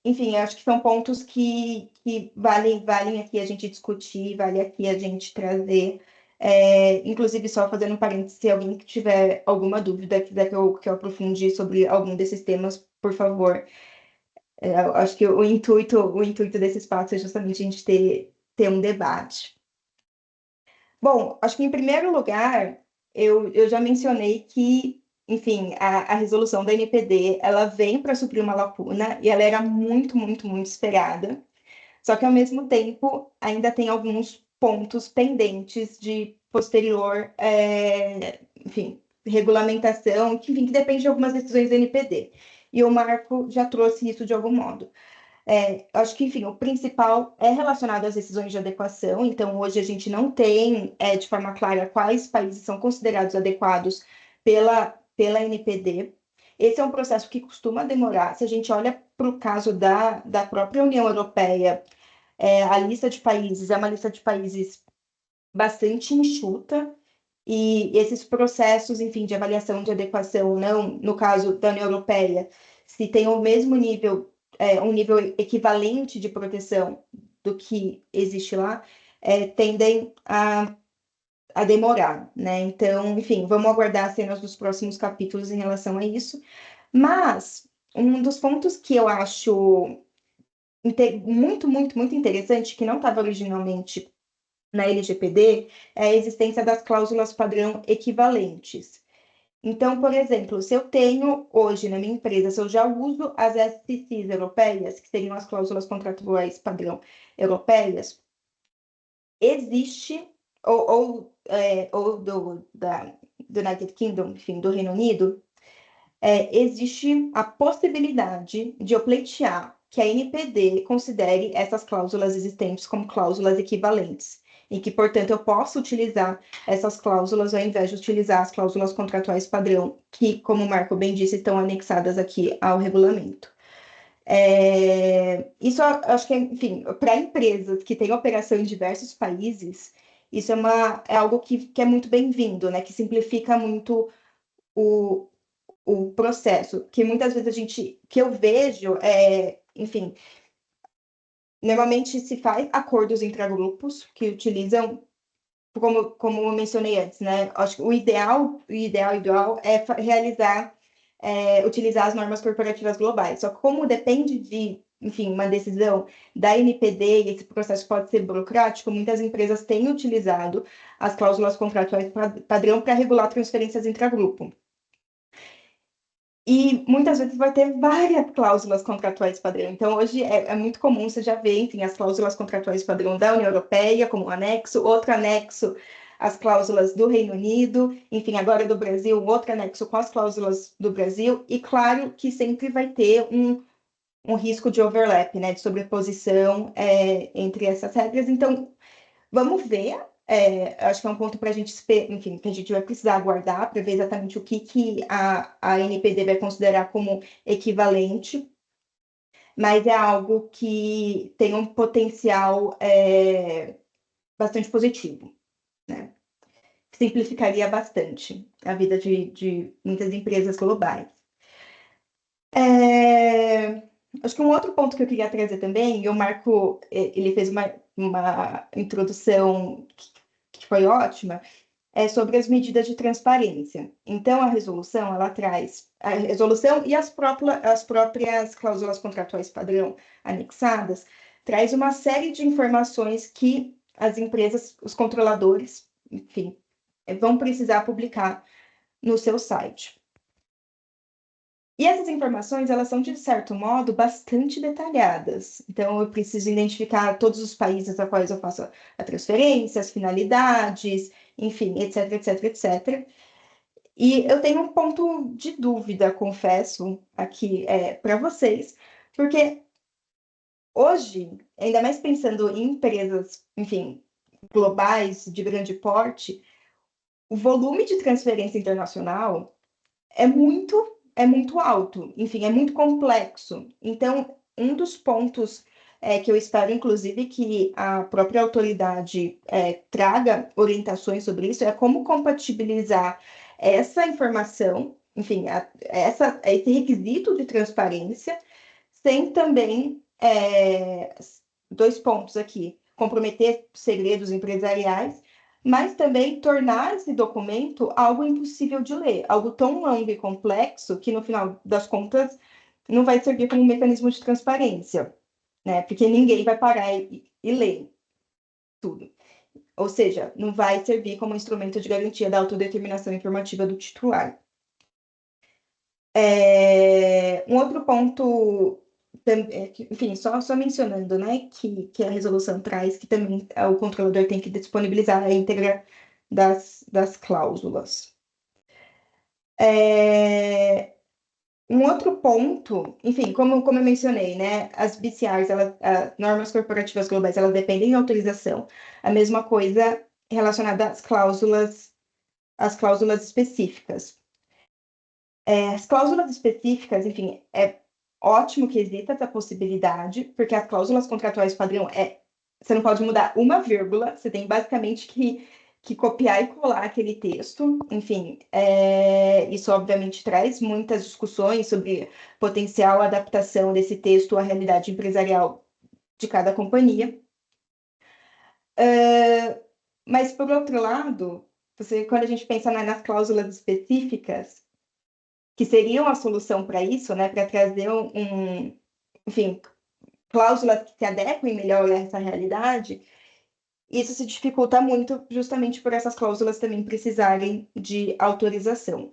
Enfim, acho que são pontos que valem aqui a gente discutir, vale aqui a gente trazer. Inclusive, só fazendo um parênteses, se alguém que tiver alguma dúvida, quiser que eu aprofunde sobre algum desses temas, por favor. Acho que o intuito desse espaço é justamente a gente ter um debate. Bom, acho que em primeiro lugar, eu já mencionei que, enfim, a resolução da NPD, ela vem para suprir uma lacuna e ela era muito, muito, muito esperada. Só que, ao mesmo tempo, ainda tem alguns pontos pendentes de posterior, enfim, regulamentação, que, enfim, que depende de algumas decisões da NPD. E o Marco já trouxe isso de algum modo. Acho que, enfim, o principal é relacionado às decisões de adequação. Então, hoje a gente não tem, de forma clara, quais países são considerados adequados pela NPD. esse é um processo que costuma demorar. Se a gente olha para o caso da própria União Europeia, a lista de países é uma lista de países bastante enxuta, e esses processos, enfim, de avaliação de adequação, não, no caso da União Europeia, se tem o mesmo nível, um nível equivalente de proteção do que existe lá, tendem a demorar, né? Então, enfim, vamos aguardar as cenas dos próximos capítulos em relação a isso. Mas um dos pontos que eu acho muito, muito, muito interessante, que não estava originalmente na LGPD, é a existência das cláusulas padrão equivalentes. Então, por exemplo, se eu tenho hoje na minha empresa, se eu já uso as SCCs europeias, que seriam as cláusulas contratuais padrão europeias, existe, ou do United Kingdom, enfim, do Reino Unido, existe a possibilidade de eu pleitear que a NPD considere essas cláusulas existentes como cláusulas equivalentes, e que, portanto, eu possa utilizar essas cláusulas ao invés de utilizar as cláusulas contratuais padrão, que, como o Marco bem disse, estão anexadas aqui ao regulamento. Isso, acho que, enfim, para empresas que têm operação em diversos países, isso é algo que é muito bem-vindo, né? Que simplifica muito o processo, que muitas vezes que eu vejo, enfim, normalmente se faz acordos intragrupos que utilizam, como eu mencionei antes, né? Acho que o ideal é realizar, utilizar as normas corporativas globais. Só que como depende de, enfim, uma decisão da NPD, e esse processo pode ser burocrático, muitas empresas têm utilizado as cláusulas contratuais padrão para regular transferências intragrupo. E muitas vezes vai ter várias cláusulas contratuais padrão. Então, hoje é muito comum você já ver, enfim, as cláusulas contratuais padrão da União Europeia como um anexo, outro anexo, as cláusulas do Reino Unido, enfim, agora do Brasil, outro anexo com as cláusulas do Brasil, e claro que sempre vai ter um risco de overlap, né, de sobreposição entre essas regras. Então, vamos ver. Acho que é um ponto para a gente, enfim, que a gente vai precisar aguardar para ver exatamente o que a NPD vai considerar como equivalente, mas é algo que tem um potencial bastante positivo, né? Simplificaria bastante a vida de muitas empresas globais. Acho que um outro ponto que eu queria trazer também, e o Marco ele fez uma introdução que foi ótima, sobre as medidas de transparência. Então, a resolução, ela traz a resolução e as próprias cláusulas contratuais padrão anexadas, traz uma série de informações que as empresas, os controladores, enfim, vão precisar publicar no seu site. E essas informações, elas são, de certo modo, bastante detalhadas. Então, eu preciso identificar todos os países a quais eu faço a transferência, as finalidades, enfim, etc, etc, etc. E eu tenho um ponto de dúvida, confesso, aqui para vocês, porque hoje, ainda mais pensando em empresas, enfim, globais, de grande porte, o volume de transferência internacional é muito alto, enfim, é muito complexo. Então, um dos pontos que eu espero, inclusive, que a própria autoridade traga orientações sobre isso é como compatibilizar essa informação, enfim, esse requisito de transparência, sem também, dois pontos aqui, comprometer segredos empresariais, mas também tornar esse documento algo impossível de ler, algo tão longo e complexo que, no final das contas, não vai servir como um mecanismo de transparência, né? Porque ninguém vai parar e ler tudo. Ou seja, não vai servir como instrumento de garantia da autodeterminação informativa do titular. Um outro ponto, enfim, só mencionando, né, que a resolução traz, que também o controlador tem que disponibilizar a íntegra das cláusulas. Um outro ponto, enfim, como eu mencionei, né, as BCRs, normas corporativas globais, elas dependem de autorização. A mesma coisa relacionada às cláusulas específicas. As cláusulas específicas, enfim, é ótimo que exista essa possibilidade, porque as cláusulas contratuais padrão você não pode mudar uma vírgula, você tem basicamente que copiar e colar aquele texto. Enfim, isso obviamente traz muitas discussões sobre potencial adaptação desse texto à realidade empresarial de cada companhia. Mas, por outro lado, quando a gente pensa nas cláusulas específicas, que seriam a solução para isso, né, para trazer enfim, cláusulas que se adequem melhor a essa realidade, isso se dificulta muito justamente por essas cláusulas também precisarem de autorização.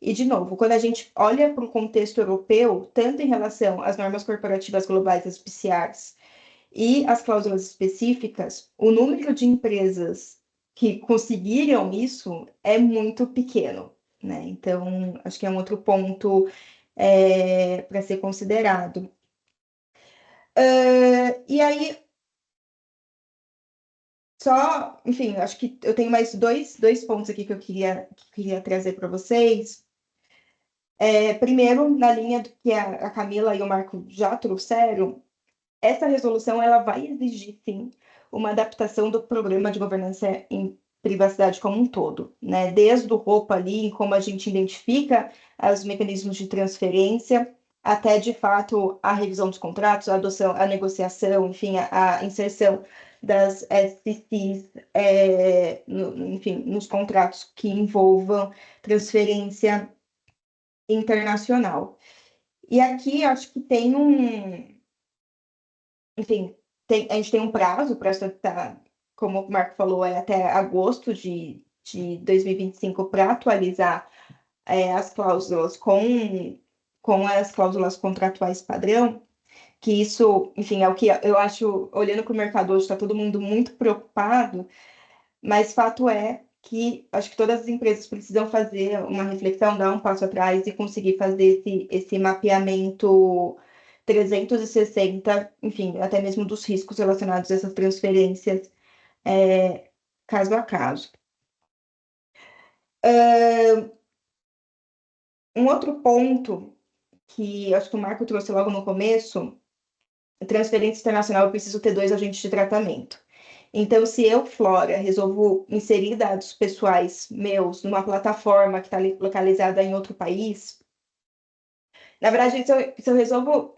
E, de novo, quando a gente olha para o contexto europeu, tanto em relação às normas corporativas globais, as PCRs, e as cláusulas específicas, o número de empresas que conseguiram isso é muito pequeno, né? Então, acho que é um outro ponto para ser considerado. E aí, enfim, acho que eu tenho mais dois pontos aqui que eu queria trazer para vocês. Primeiro, na linha do que a Camila e o Marco já trouxeram, essa resolução ela vai exigir, sim, uma adaptação do programa de governança em privacidade como um todo, né? Desde o ROPA ali, em como a gente identifica os mecanismos de transferência, até, de fato, a revisão dos contratos, a adoção, a negociação, enfim, a inserção das SCCs, enfim, nos contratos que envolvam transferência internacional. E aqui, acho que tem enfim, a gente tem um prazo para estar, como o Marco falou, até agosto de 2025 para atualizar as cláusulas com as cláusulas contratuais padrão, que isso, enfim, é o que eu acho, olhando para o mercado hoje, está todo mundo muito preocupado, mas fato é que acho que todas as empresas precisam fazer uma reflexão, dar um passo atrás e conseguir fazer esse mapeamento 360, enfim, até mesmo dos riscos relacionados a essas transferências, caso a caso. Um outro ponto que acho que o Marco trouxe logo no começo, transferência internacional, eu preciso ter 2 agentes de tratamento. Então, se eu, Flora, resolvo inserir dados pessoais meus numa plataforma que está localizada em outro país, na verdade, se eu resolvo,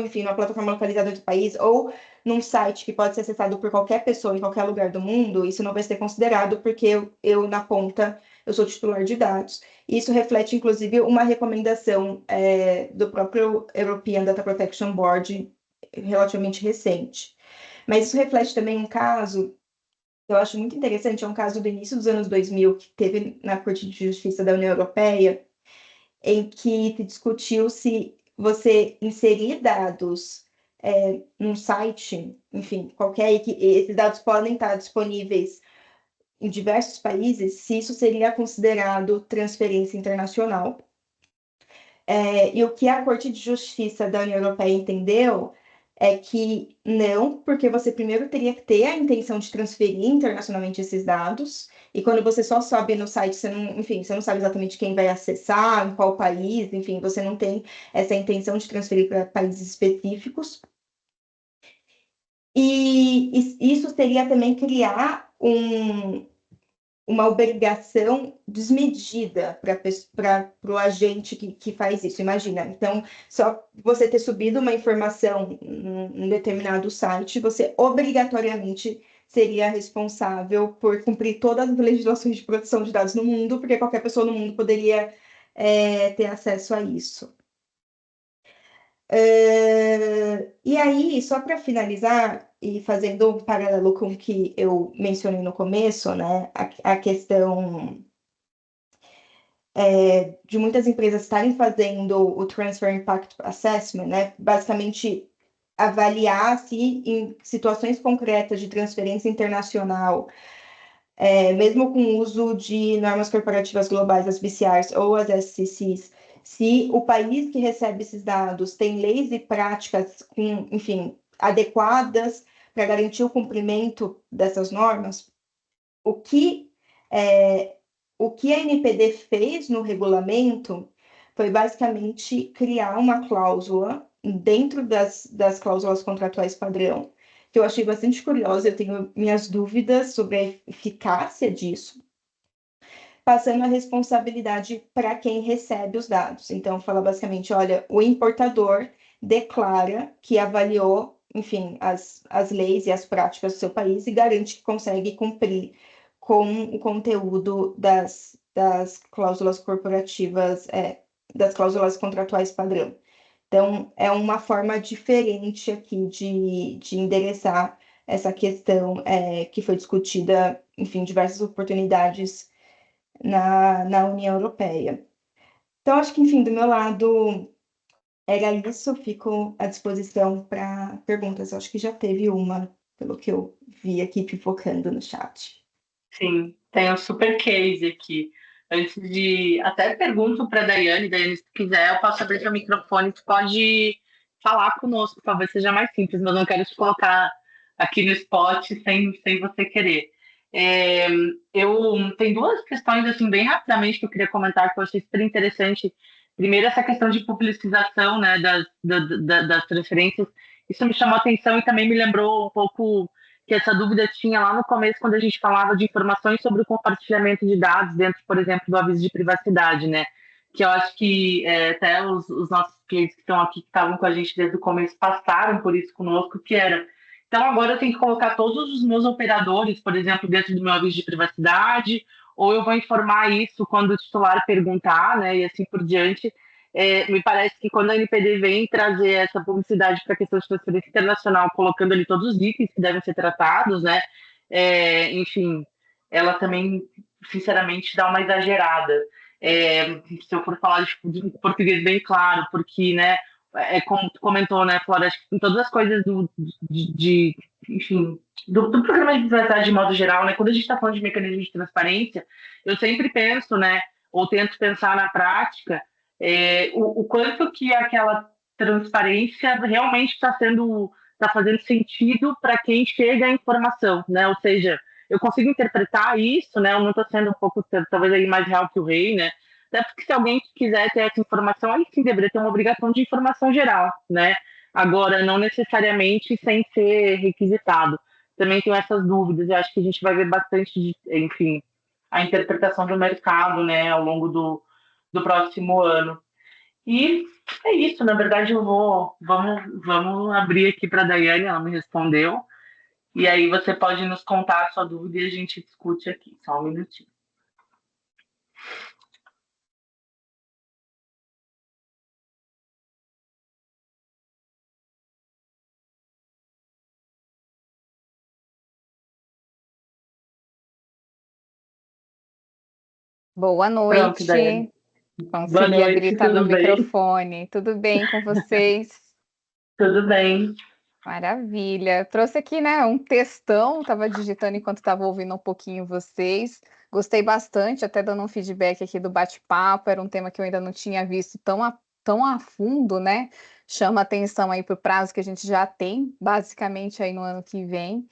enfim, numa plataforma localizada em outro país ou num site que pode ser acessado por qualquer pessoa em qualquer lugar do mundo, isso não vai ser considerado porque eu na ponta, eu sou titular de dados. Isso reflete, inclusive, uma recomendação do próprio European Data Protection Board relativamente recente. Mas isso reflete também um caso que eu acho muito interessante, é um caso do início dos anos 2000, que teve na Corte de Justiça da União Europeia, em que se discutiu se você inserir dados num site, enfim, qualquer, e que esses dados podem estar disponíveis em diversos países, se isso seria considerado transferência internacional. E o que a Corte de Justiça da União Europeia entendeu é que não, porque você primeiro teria que ter a intenção de transferir internacionalmente esses dados, e quando você só sobe no site, enfim, você não sabe exatamente quem vai acessar, em qual país, enfim, você não tem essa intenção de transferir para países específicos. E isso seria também criar uma obrigação desmedida para o agente que faz isso. Imagina, então, só você ter subido uma informação em determinado site, você obrigatoriamente seria responsável por cumprir todas as legislações de proteção de dados no mundo, porque qualquer pessoa no mundo poderia ter acesso a isso. E aí, só para finalizar, e fazendo um paralelo com o que eu mencionei no começo, né, a questão de muitas empresas estarem fazendo o Transfer Impact Assessment, né, basicamente avaliar se em situações concretas de transferência internacional, mesmo com o uso de normas corporativas globais, as BCRs ou as SCCs, se o país que recebe esses dados tem leis e práticas, enfim, adequadas para garantir o cumprimento dessas normas, o que o que a NPD fez no regulamento foi basicamente criar uma cláusula dentro das cláusulas contratuais padrão, que eu achei bastante curiosa, eu tenho minhas dúvidas sobre a eficácia disso, passando a responsabilidade para quem recebe os dados. Então, fala basicamente, olha, o importador declara que avaliou, enfim, as leis e as práticas do seu país e garante que consegue cumprir com o conteúdo das cláusulas corporativas, das cláusulas contratuais padrão. Então, é uma forma diferente aqui de endereçar essa questão que foi discutida, enfim, diversas oportunidades na União Europeia. Então, acho que, enfim, do meu lado era isso, fico à disposição para perguntas. Acho que já teve uma, pelo que eu vi aqui pipocando no chat. Sim, tem um super case aqui. Antes de. Até pergunto para a Daiane, se tu quiser, eu posso abrir seu microfone, tu pode falar conosco, talvez seja mais simples, mas não quero te colocar aqui no spot sem você querer. Eu tenho duas questões assim bem rapidamente que eu queria comentar que eu achei super interessante. Primeiro, essa questão de publicização, né, das transferências. Isso me chamou a atenção e também me lembrou um pouco que essa dúvida tinha lá no começo, quando a gente falava de informações sobre o compartilhamento de dados dentro, por exemplo, do aviso de privacidade, né? Que eu acho que até os nossos clientes que estão aqui, que estavam com a gente desde o começo, passaram por isso conosco, que era. Então, agora eu tenho que colocar todos os meus operadores, por exemplo, dentro do meu aviso de privacidade, ou eu vou informar isso quando o titular perguntar, né? E assim por diante. Me parece que quando a NPD vem trazer essa publicidade para a questão de transferência internacional, colocando ali todos os itens que devem ser tratados, né? Enfim, ela também, sinceramente, dá uma exagerada. Se eu for falar de português bem claro, porque, né, como tu comentou, né, Flora, acho que em todas as coisas enfim, do programa de privacidade de modo geral, né, quando a gente está falando de mecanismo de transparência, eu sempre penso, né, ou tento pensar na prática, o quanto que aquela transparência realmente está fazendo sentido para quem chega à informação, né? Ou seja, eu consigo interpretar isso, né? Eu não estou sendo um pouco, talvez, aí mais real que o rei, né? Até porque se alguém quiser ter essa informação, aí sim deveria ter uma obrigação de informação geral, né? Agora, não necessariamente sem ser requisitado. Também tenho essas dúvidas, eu acho que a gente vai ver bastante, enfim, a interpretação do mercado, né, ao longo do próximo ano. E é isso, na verdade vamos abrir aqui para a Daiane, ela me respondeu, e aí você pode nos contar a sua dúvida e a gente discute aqui, só um minutinho. Boa Pronto, Daiane. noite. Boa Consegui noite, habilitar meu tudo bem? microfone. Tudo bem com vocês? Tudo bem. Maravilha. Trouxe aqui, né, um textão, estava digitando enquanto estava ouvindo um pouquinho vocês. Gostei bastante, até dando um feedback aqui do bate-papo. Era um tema que eu ainda não tinha visto tão a fundo, né? Chama atenção aí para o prazo que a gente já tem, basicamente aí no ano que vem.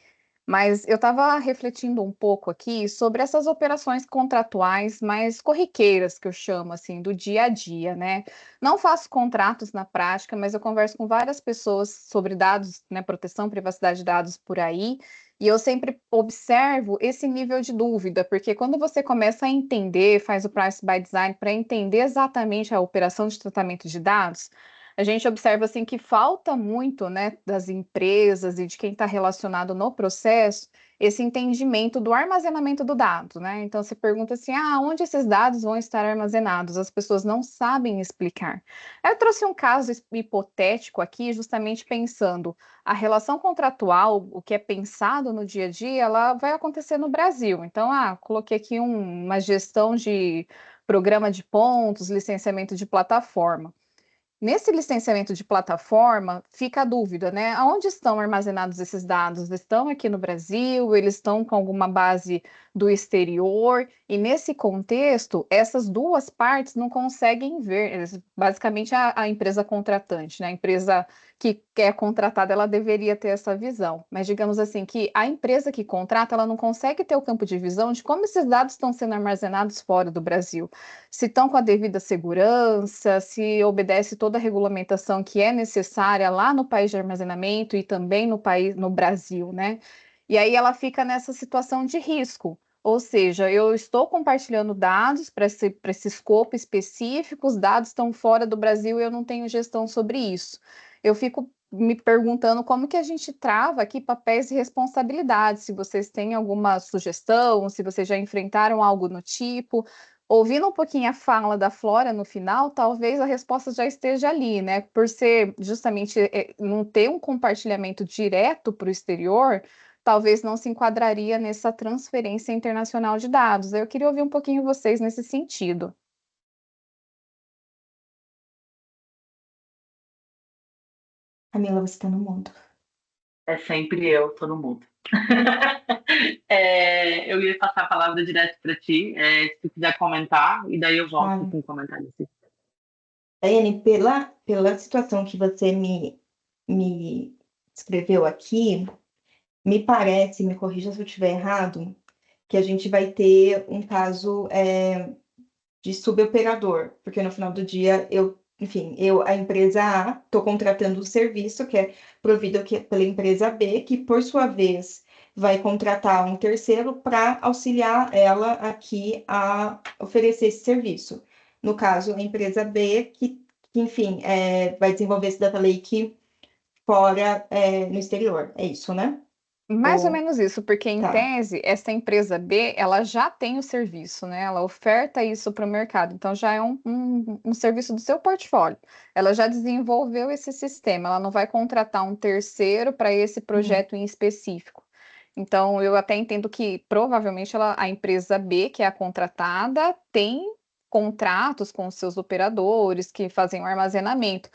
Mas eu estava refletindo um pouco aqui sobre essas operações contratuais mais corriqueiras, que eu chamo assim, do dia a dia, né? Não faço contratos na prática, mas eu converso com várias pessoas sobre dados, né, proteção, privacidade de dados por aí, e eu sempre observo esse nível de dúvida, porque quando você começa a entender, faz o price by design para entender exatamente a operação de tratamento de dados, a gente observa assim que falta muito, né, das empresas e de quem está relacionado no processo esse entendimento do armazenamento do dado, né? Então você pergunta assim, onde esses dados vão estar armazenados? As pessoas não sabem explicar. Eu trouxe um caso hipotético aqui, justamente pensando a relação contratual, o que é pensado no dia a dia, ela vai acontecer no Brasil. Então, coloquei aqui uma gestão de programa de pontos, licenciamento de plataforma. Nesse licenciamento de plataforma, fica a dúvida, né? Aonde estão armazenados esses dados? Estão aqui no Brasil? Eles estão com alguma base do exterior, e nesse contexto, essas duas partes não conseguem ver, basicamente a empresa contratante, né? A empresa que é contratada, ela deveria ter essa visão, mas digamos assim, que a empresa que contrata, ela não consegue ter o campo de visão de como esses dados estão sendo armazenados fora do Brasil, se estão com a devida segurança, se obedece toda a regulamentação que é necessária lá no país de armazenamento e também no país, no Brasil, né? E aí ela fica nessa situação de risco. Ou seja, eu estou compartilhando dados para esse escopo específico, os dados estão fora do Brasil e eu não tenho gestão sobre isso. Eu fico me perguntando como que a gente trava aqui papéis e responsabilidades, se vocês têm alguma sugestão, se vocês já enfrentaram algo no tipo. Ouvindo um pouquinho a fala da Flora no final, talvez a resposta já esteja ali, né? Por ser justamente não ter um compartilhamento direto para o exterior, talvez não se enquadraria nessa transferência internacional de dados. Eu queria ouvir um pouquinho vocês nesse sentido. Camila, você está no mundo. É sempre eu, todo mundo. Eu ia passar a palavra direto para ti, se tu quiser comentar, e daí eu volto Claro. com um comentário. Daiane, pela situação que você me descreveu aqui, me parece, me corrija se eu estiver errado, que a gente vai ter um caso de suboperador, porque no final do dia a empresa A, estou contratando um serviço que é provido pela empresa B, que por sua vez vai contratar um terceiro para auxiliar ela aqui a oferecer esse serviço. No caso, a empresa B, enfim, vai desenvolver esse data lake fora, no exterior. É isso, né? Mais ou menos isso, porque em Tá. tese, essa empresa B, ela já tem o serviço, né? Ela oferta isso para o mercado, então já é um serviço do seu portfólio. Ela já desenvolveu esse sistema, ela não vai contratar um terceiro para esse projeto em específico. Então, eu até entendo que provavelmente a empresa B, que é a contratada, tem contratos com os seus operadores que fazem o armazenamento.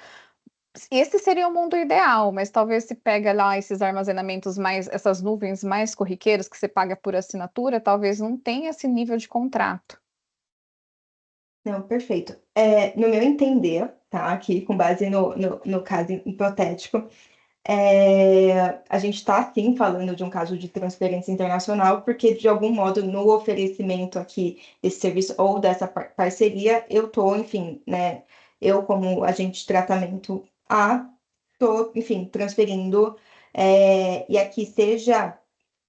Esse seria o mundo ideal, mas talvez se pega lá esses armazenamentos mais, essas nuvens mais corriqueiras que você paga por assinatura, talvez não tenha esse nível de contrato. Não, perfeito. No meu entender, tá? Aqui, com base no caso hipotético, a gente está, sim, falando de um caso de transferência internacional, porque, de algum modo, no oferecimento aqui desse serviço ou dessa parceria, eu estou, enfim, né? Eu, como agente de tratamento A, estou, enfim, transferindo, e aqui seja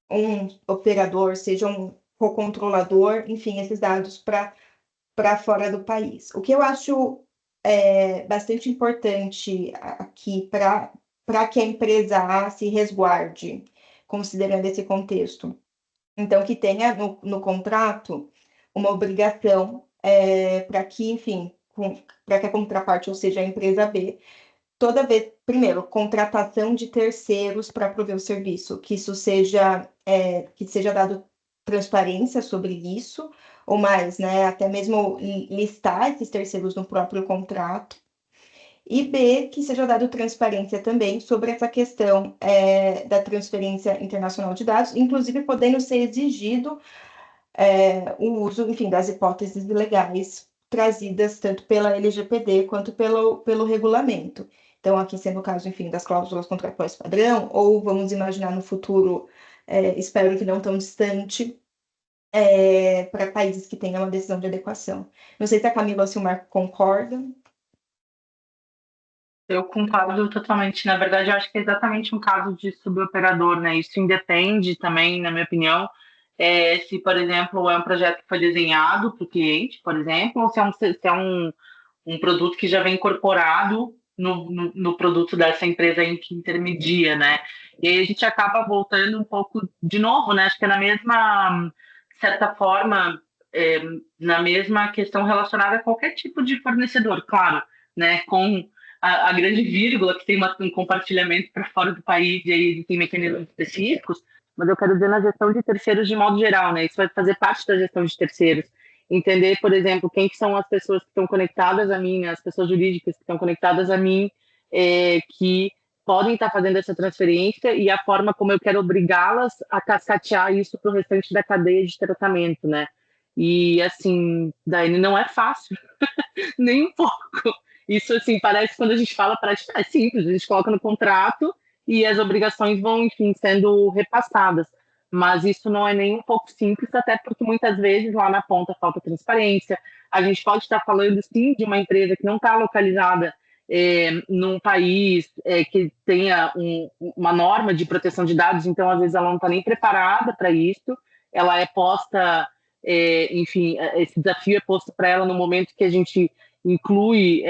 um operador, seja um co-controlador, enfim, esses dados para fora do país. O que eu acho bastante importante aqui para que a empresa A se resguarde, considerando esse contexto. Então, que tenha no contrato uma obrigação para que, enfim, para que a contraparte, ou seja, a empresa B, toda vez, primeiro, contratação de terceiros para prover o serviço, que isso seja, que seja dado transparência sobre isso, ou mais, né, até mesmo listar esses terceiros no próprio contrato, e B, que seja dado transparência também sobre essa questão da transferência internacional de dados, inclusive podendo ser exigido o uso, enfim, das hipóteses legais trazidas tanto pela LGPD quanto pelo regulamento. Então, aqui sendo o caso, enfim, das cláusulas contratuais padrão, ou vamos imaginar no futuro, espero que não tão distante, para países que tenham uma decisão de adequação. Não sei se a Camila ou se o Marco concordam. Eu concordo totalmente. Na verdade, eu acho que é exatamente um caso de suboperador, né? Isso independe também, na minha opinião, se, por exemplo, é um projeto que foi desenhado para o cliente, por exemplo, ou se é um produto que já vem incorporado no produto dessa empresa aí que intermedia, né? E aí a gente acaba voltando um pouco de novo, né? Acho que é na mesma, de certa forma, na mesma questão relacionada a qualquer tipo de fornecedor, claro, né? Com a grande vírgula que tem um compartilhamento para fora do país e aí tem mecanismos específicos, mas eu quero dizer na gestão de terceiros de modo geral, né? Isso vai fazer parte da gestão de terceiros. Entender, por exemplo, quem que são as pessoas que estão conectadas a mim, né? As pessoas jurídicas que estão conectadas a mim, que podem estar fazendo essa transferência e a forma como eu quero obrigá-las a cascatear isso para o restante da cadeia de tratamento, né? E, assim, Daiane, não é fácil, nem um pouco. Isso, assim, parece, quando a gente fala, parece é simples, a gente coloca no contrato e as obrigações vão, enfim, sendo repassadas. Mas isso não é nem um pouco simples, até porque muitas vezes lá na ponta falta transparência. A gente pode estar falando, sim, de uma empresa que não está localizada num país que tenha uma norma de proteção de dados, então às vezes ela não está nem preparada para isso, ela é posta, enfim, esse desafio é posto para ela no momento que a gente inclui,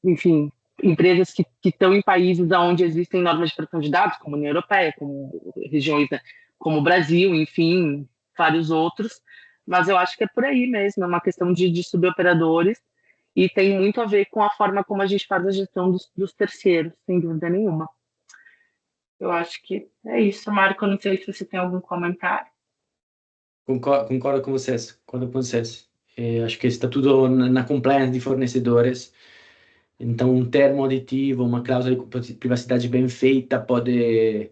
enfim, empresas que estão em países onde existem normas de proteção de dados, como a União Europeia, como regiões, né, como o Brasil, enfim, vários outros, mas eu acho que é por aí mesmo, é uma questão de suboperadores e tem muito a ver com a forma como a gente faz a gestão dos terceiros, sem dúvida nenhuma. Eu acho que é isso, Marco. Não sei se você tem algum comentário. Concordo com vocês. Acho que está tudo na compliance de fornecedores. Então, um termo aditivo, uma cláusula de privacidade bem feita pode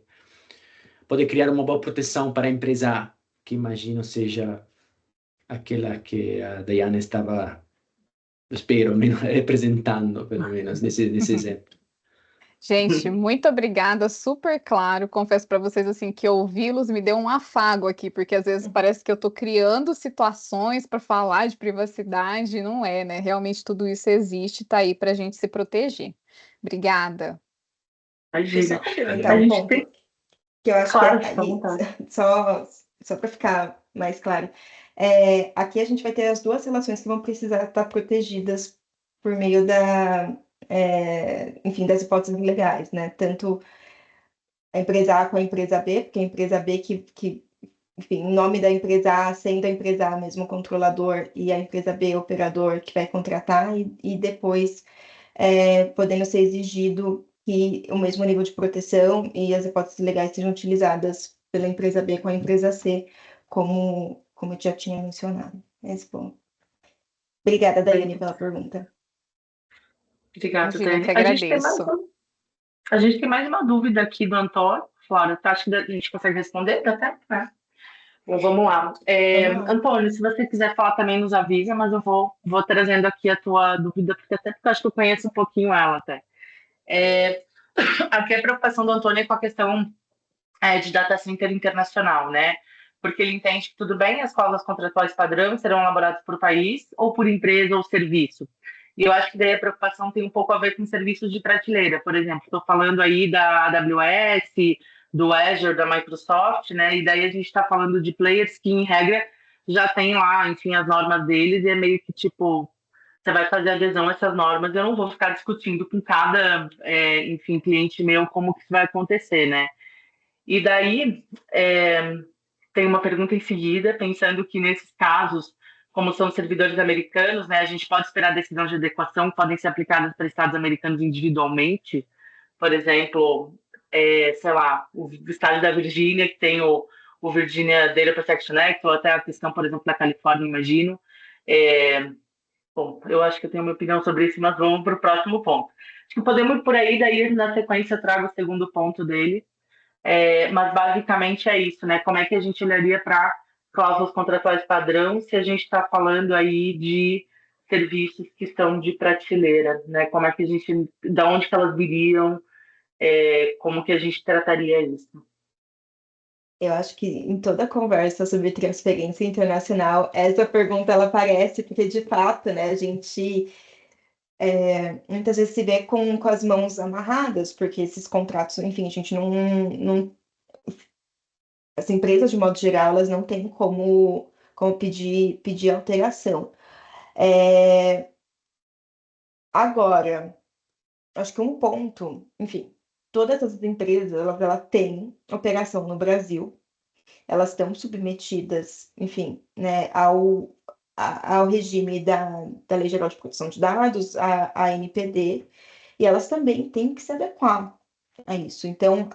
criar uma boa proteção para a empresa, que imagino seja aquela que a Daiane estava, espero, representando, pelo menos, nesse exemplo. Gente, muito obrigada, super claro. Confesso para vocês assim que ouvi-los me deu um afago aqui, porque às vezes parece que eu estou criando situações para falar de privacidade, e não é, né? Realmente tudo isso existe, está aí para a gente se proteger. Obrigada. Deixa eu só complementar A um gente ponto tem... que eu acho Claro, que fica à vontade. só para ficar mais claro, aqui a gente vai ter as duas relações que vão precisar estar protegidas por meio enfim, das hipóteses legais, né? Tanto a empresa A com a empresa B, porque a empresa B que enfim, em nome da empresa A, sendo a empresa A mesmo controlador e a empresa B operador que vai contratar e depois podendo ser exigido que o mesmo nível de proteção e as hipóteses legais sejam utilizadas pela empresa B com a empresa C, como eu já tinha mencionado. Esse ponto. Obrigada, Daiane, pela pergunta. Obrigada, Imagina, Dani. que agradeço. A gente tem mais uma dúvida aqui do Antônio. Flora, tá? Acho que a gente consegue responder até? Bom, vamos lá. Vamos lá. Antônio, se você quiser falar também, nos avisa, mas eu vou trazendo aqui a tua dúvida, porque até porque eu acho que eu conheço um pouquinho ela até. Aqui a preocupação do Antônio é com a questão de data center internacional, né? Porque ele entende que tudo bem, as cláusulas contratuais padrão serão elaboradas por país ou por empresa ou serviço. E eu acho que daí a preocupação tem um pouco a ver com serviços de prateleira, por exemplo. Estou falando aí da AWS, do Azure, da Microsoft, né? E daí a gente está falando de players que, em regra, já tem lá, enfim, as normas deles e é meio que tipo, você vai fazer adesão a essas normas, eu não vou ficar discutindo com cada, enfim, cliente meu como que isso vai acontecer, né? E daí tem uma pergunta em seguida, pensando que nesses casos, como são servidores americanos, né, a gente pode esperar decisões de adequação que podem ser aplicadas para estados americanos individualmente. Por exemplo, sei lá, o estado da Virgínia, que tem o Virginia Data Protection Act, ou até a questão, por exemplo, da Califórnia, imagino. Bom, eu acho que eu tenho uma opinião sobre isso, mas vamos para o próximo ponto. Acho que podemos ir por aí, daí na sequência eu trago o segundo ponto dele. Mas basicamente é isso, né? Como é que a gente olharia para cláusulas contratuais padrão se a gente está falando aí de serviços que estão de prateleira, né? Como é que a gente, da onde que elas viriam, como que a gente trataria isso? Eu acho que em toda conversa sobre transferência internacional, essa pergunta ela aparece, porque de fato, né, a gente muitas vezes se vê com as mãos amarradas, porque esses contratos, enfim, a gente não as empresas, de modo geral, elas não têm como pedir alteração. Agora, acho que um ponto, enfim, todas as empresas, elas têm operação no Brasil, elas estão submetidas, enfim, né, ao regime da Lei Geral de Proteção de Dados, a NPD, e elas também têm que se adequar a isso. Então,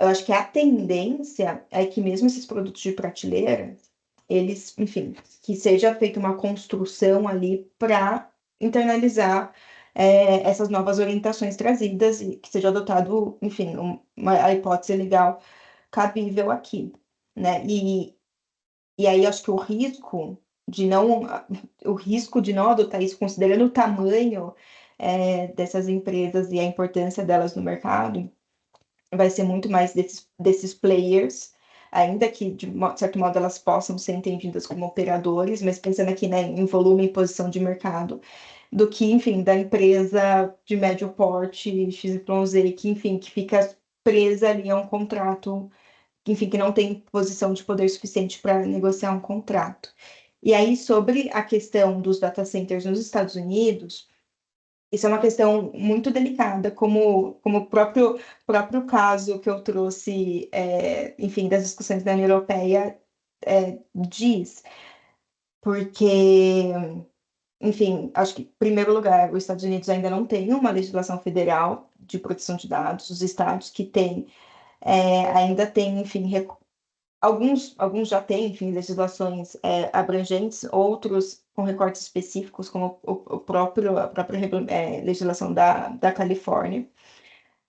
eu acho que a tendência é que mesmo esses produtos de prateleira, eles, enfim, que seja feita uma construção ali para internalizar essas novas orientações trazidas e que seja adotado, enfim, a hipótese legal cabível aqui, né? E aí acho que o risco de não adotar isso, considerando o tamanho dessas empresas e a importância delas no mercado, vai ser muito mais desses players, ainda que de certo modo elas possam ser entendidas como operadores, mas pensando aqui, né, em volume e posição de mercado, do que, enfim, da empresa de médio porte XYZ, que, enfim, que fica presa ali a um contrato, enfim, que não tem posição de poder suficiente para negociar um contrato. E aí, sobre a questão dos data centers nos Estados Unidos, isso é uma questão muito delicada, como o próprio caso que eu trouxe, enfim, das discussões da União Europeia diz, porque, enfim, acho que, em primeiro lugar, os Estados Unidos ainda não têm uma legislação federal de proteção de dados, os estados que têm ainda têm, enfim, alguns já têm, enfim, legislações abrangentes, outros com recortes específicos, como a própria legislação da Califórnia.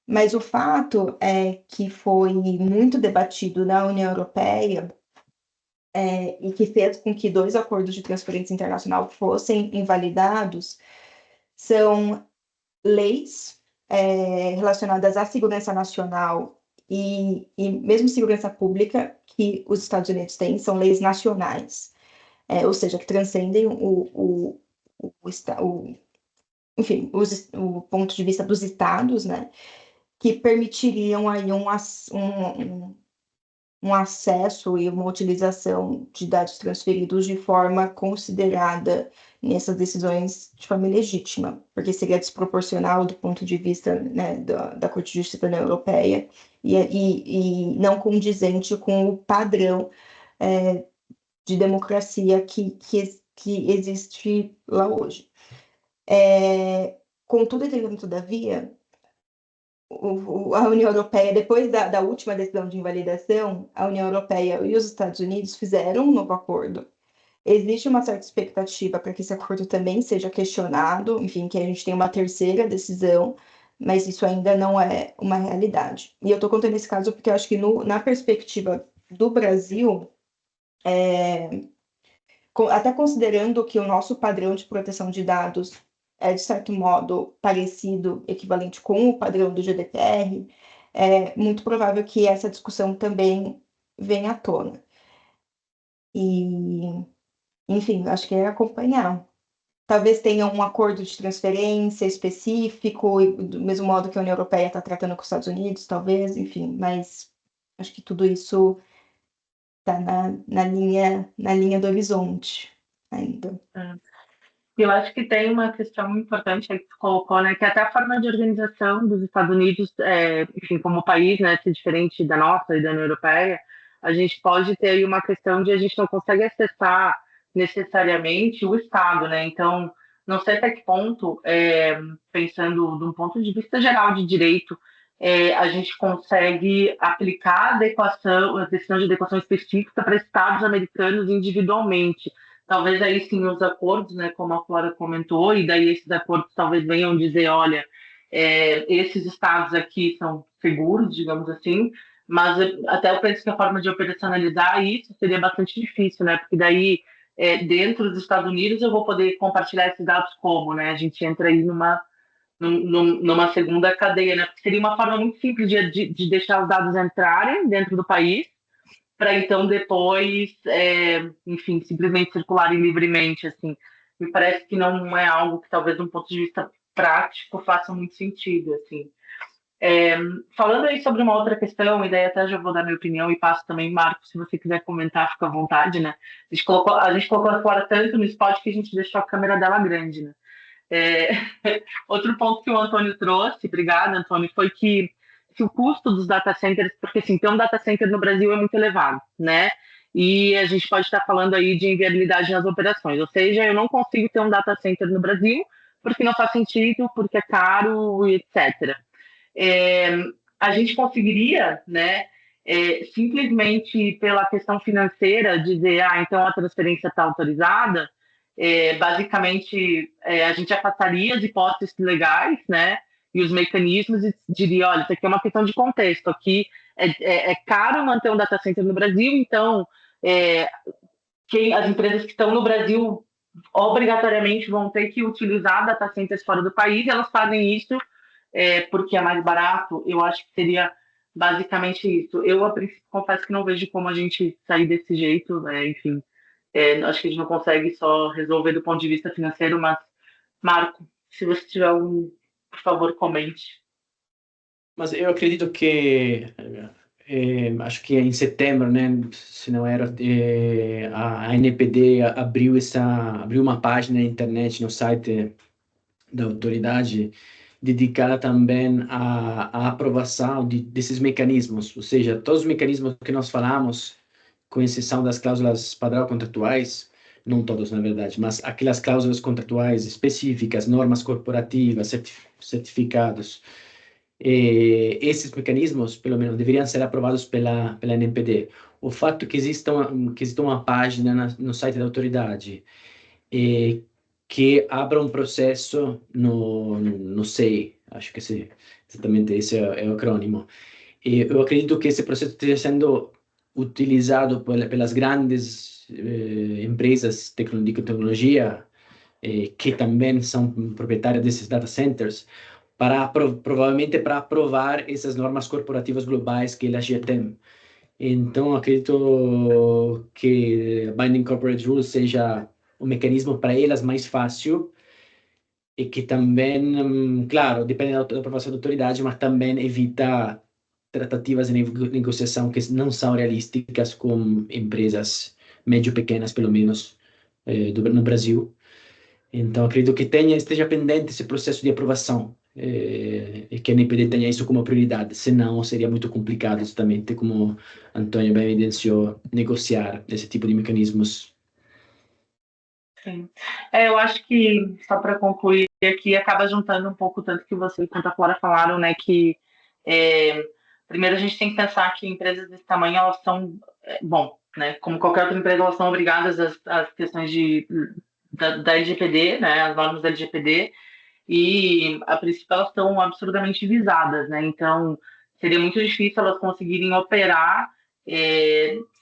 Mas o fato é que foi muito debatido na União Europeia e que fez com que 2 acordos de transferência internacional fossem invalidados, são leis relacionadas à segurança nacional e mesmo segurança pública que os Estados Unidos têm, são leis nacionais, ou seja, que transcendem enfim, o ponto de vista dos estados, né, que permitiriam aí um acesso e uma utilização de dados transferidos de forma considerada nessas decisões de forma legítima, porque seria desproporcional do ponto de vista, né, da Corte de Justiça da União Europeia e não condizente com o padrão de democracia que existe lá hoje. Contudo, entretanto, todavia, a União Europeia, depois da última decisão de invalidação, a União Europeia e os Estados Unidos fizeram um novo acordo. Existe uma certa expectativa para que esse acordo também seja questionado, enfim, que a gente tenha uma terceira decisão, mas isso ainda não é uma realidade. E eu estou contando esse caso porque eu acho que na perspectiva do Brasil, até considerando que o nosso padrão de proteção de dados é, de certo modo, parecido, equivalente com o padrão do GDPR, é muito provável que essa discussão também venha à tona. E, enfim, acho que é acompanhar. Talvez tenha um acordo de transferência específico, do mesmo modo que a União Europeia está tratando com os Estados Unidos, talvez, enfim, mas acho que tudo isso está na linha do horizonte ainda. Eu acho que tem uma questão muito importante aí que você colocou, né, que até a forma de organização dos Estados Unidos, enfim, como país, né, ser diferente da nossa e da União Europeia, a gente pode ter aí uma questão de a gente não consegue acessar necessariamente o Estado, né, então, não sei até que ponto, pensando de um ponto de vista geral de direito, a gente consegue aplicar a decisão de adequação específica para estados americanos individualmente. Talvez aí sim os acordos, né, como a Flora comentou, e daí esses acordos talvez venham dizer, olha, esses estados aqui são seguros, digamos assim, mas até eu penso que a forma de operacionalizar isso seria bastante difícil, né, porque daí dentro dos Estados Unidos eu vou poder compartilhar esses dados como, né, a gente entra aí numa segunda cadeia, né, porque seria uma forma muito simples de deixar os dados entrarem dentro do país, para então depois, enfim, simplesmente circularem livremente, assim. Me parece que não é algo que talvez, de um ponto de vista prático, faça muito sentido, assim. Falando aí sobre uma outra questão, e daí até já vou dar minha opinião e passo também, Marco, se você quiser comentar, fica à vontade, né? A gente colocou a Flora tanto no spot que a gente deixou a câmera dela grande, né? Outro ponto que o Antônio trouxe, obrigada, Antônio, foi que se o custo dos data centers, porque assim, ter um data center no Brasil é muito elevado, né? E a gente pode estar falando aí de inviabilidade nas operações, ou seja, eu não consigo ter um data center no Brasil porque não faz sentido, porque é caro, etc. A gente conseguiria, né, simplesmente pela questão financeira dizer, então a transferência está autorizada, basicamente, a gente afastaria as hipóteses legais, né, e os mecanismos e diria, olha, isso aqui é uma questão de contexto, aqui é caro manter um data center no Brasil, então as empresas que estão no Brasil obrigatoriamente vão ter que utilizar data centers fora do país, e elas fazem isso porque é mais barato. Eu acho que seria basicamente isso. Eu, a princípio, confesso que não vejo como a gente sair desse jeito, né? Enfim, acho que a gente não consegue só resolver do ponto de vista financeiro, mas, Marco, se você tiver por favor, comente. Mas eu acredito que, acho que em setembro, né, se não era, a NPD abriu uma página na internet, no site da autoridade, dedicada também à aprovação desses mecanismos, ou seja, todos os mecanismos que nós falamos, com exceção das cláusulas padrão contratuais, não todos, na verdade, mas aquelas cláusulas contratuais específicas, normas corporativas, certificados, esses mecanismos, pelo menos, deveriam ser aprovados pela NPD. O fato que exista uma página no site da autoridade que abra um processo no SEI, acho que sim, exatamente esse é o acrônimo. E eu acredito que esse processo esteja sendo utilizado pelas grandes empresas de tecnologia, que também são proprietárias desses data centers, provavelmente para aprovar essas normas corporativas globais que elas já têm. Então, acredito que Binding Corporate Rules seja um mecanismo para elas mais fácil e que também, claro, depende da aprovação da autoridade, mas também evita tratativas de negociação que não são realísticas com empresas médio pequenas, pelo menos, no Brasil. Então, acredito que esteja pendente esse processo de aprovação, e que a NPD tenha isso como prioridade, senão seria muito complicado, justamente, como Antônio bem evidenciou, negociar esse tipo de mecanismos. Sim. Eu acho que, só para concluir aqui, acaba juntando um pouco tanto que você quanto a Flora falaram, né, que primeiro a gente tem que pensar que empresas desse tamanho, elas são, bom, né, como qualquer outra empresa, elas são obrigadas às questões da LGPD, né, as normas da LGPD, e a princípio elas estão absurdamente visadas, né, então seria muito difícil elas conseguirem operar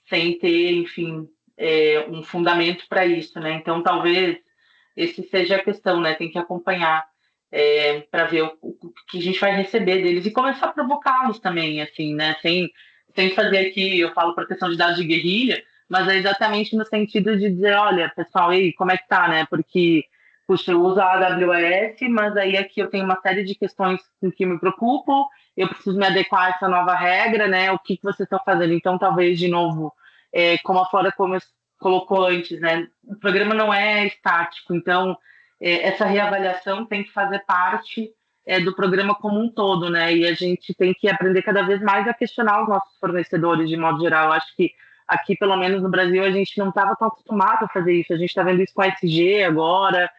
sem ter, enfim, um fundamento para isso, né, então talvez esse seja a questão, né, tem que acompanhar para ver o que a gente vai receber deles e começar a provocá-los também, assim, né, sem fazer aqui, eu falo proteção de dados de guerrilha, mas é exatamente no sentido de dizer, olha, pessoal, aí, como é que tá, né? Porque, puxa, eu uso a AWS, mas aí aqui eu tenho uma série de questões com que me preocupam, eu preciso me adequar a essa nova regra, né? O que vocês estão fazendo? Então, talvez, de novo, como a Flora colocou antes, né? O programa não é estático, então essa reavaliação tem que fazer parte do programa como um todo, né? E a gente tem que aprender cada vez mais a questionar os nossos fornecedores, de modo geral. Eu acho que aqui, pelo menos no Brasil, a gente não estava tão acostumado a fazer isso. A gente está vendo isso com a SG agora,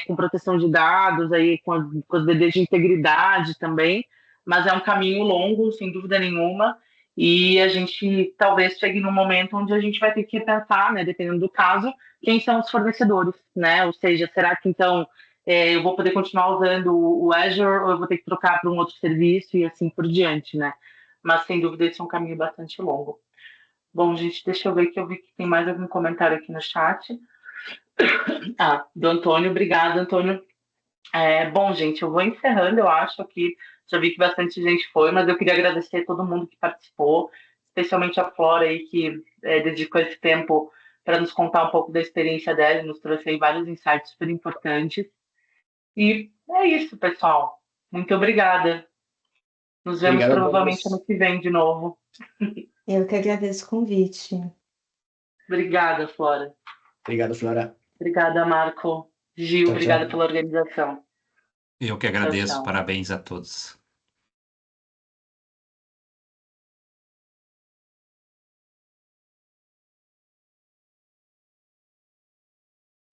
com proteção de dados, aí, com as DDs de integridade também, mas é um caminho longo, sem dúvida nenhuma, e a gente talvez chegue num momento onde a gente vai ter que pensar, né, dependendo do caso, quem são os fornecedores, né? Ou seja, será que então eu vou poder continuar usando o Azure ou eu vou ter que trocar para um outro serviço e assim por diante, né? Mas sem dúvida esse é um caminho bastante longo. Bom, gente, deixa eu ver que eu vi que tem mais algum comentário aqui no chat. Do Antônio, obrigada, Antônio. Bom, gente, eu vou encerrando, eu acho que já vi que bastante gente foi, mas eu queria agradecer a todo mundo que participou, especialmente a Flora aí, que dedicou esse tempo para nos contar um pouco da experiência dela, nos trouxe aí vários insights super importantes. E é isso, pessoal. Muito obrigada. Nos vemos Obrigado a provavelmente todos. ano que vem de novo. Eu que agradeço o convite. Obrigada, Flora. Obrigado, Flora. Obrigada, Marco. Gil, Tchau, obrigada tchau. pela organização. Eu que agradeço, tchau. Parabéns a todos.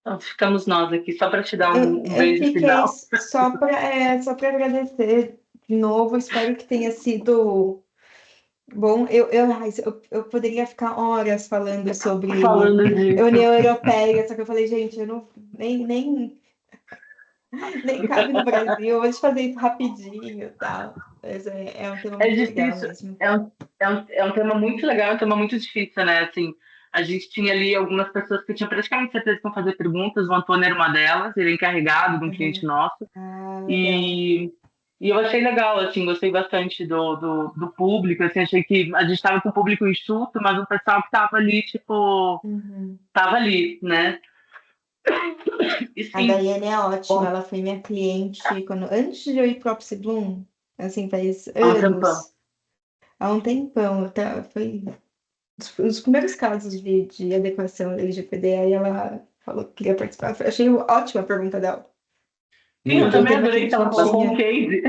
Então, ficamos nós aqui, só para te dar um Eu beijo fiquei final. só para agradecer de novo. Espero que tenha sido Bom, eu poderia ficar horas falando sobre Falando disso. União Europeia, só que eu falei, gente, eu não nem cabe no Brasil, vou te fazer isso rapidinho e tal. Mas é um tema É muito legal difícil, mesmo. é um tema muito legal, é um tema muito difícil, né? Assim, a gente tinha ali algumas pessoas que tinham praticamente certeza que iam fazer perguntas, o Antônio era uma delas, ele é encarregado de um cliente Uhum. nosso, Ah, legal. e, e eu achei legal, assim, gostei bastante do público, assim, achei que a gente estava com o público enxuto, mas o pessoal que estava ali, tipo, Uhum. estava ali, né? E A sim, Daiane é ótima, bom, ela foi minha cliente antes de eu ir para o Opsi Bloom, assim, faz há um tempão. anos, há um tempão, foi os primeiros casos de adequação LGPD, aí ela falou que queria participar. Achei ótima a pergunta dela. Sim, eu Muito. É um também tema que a adorei que gente ela não colocou um tinha. case.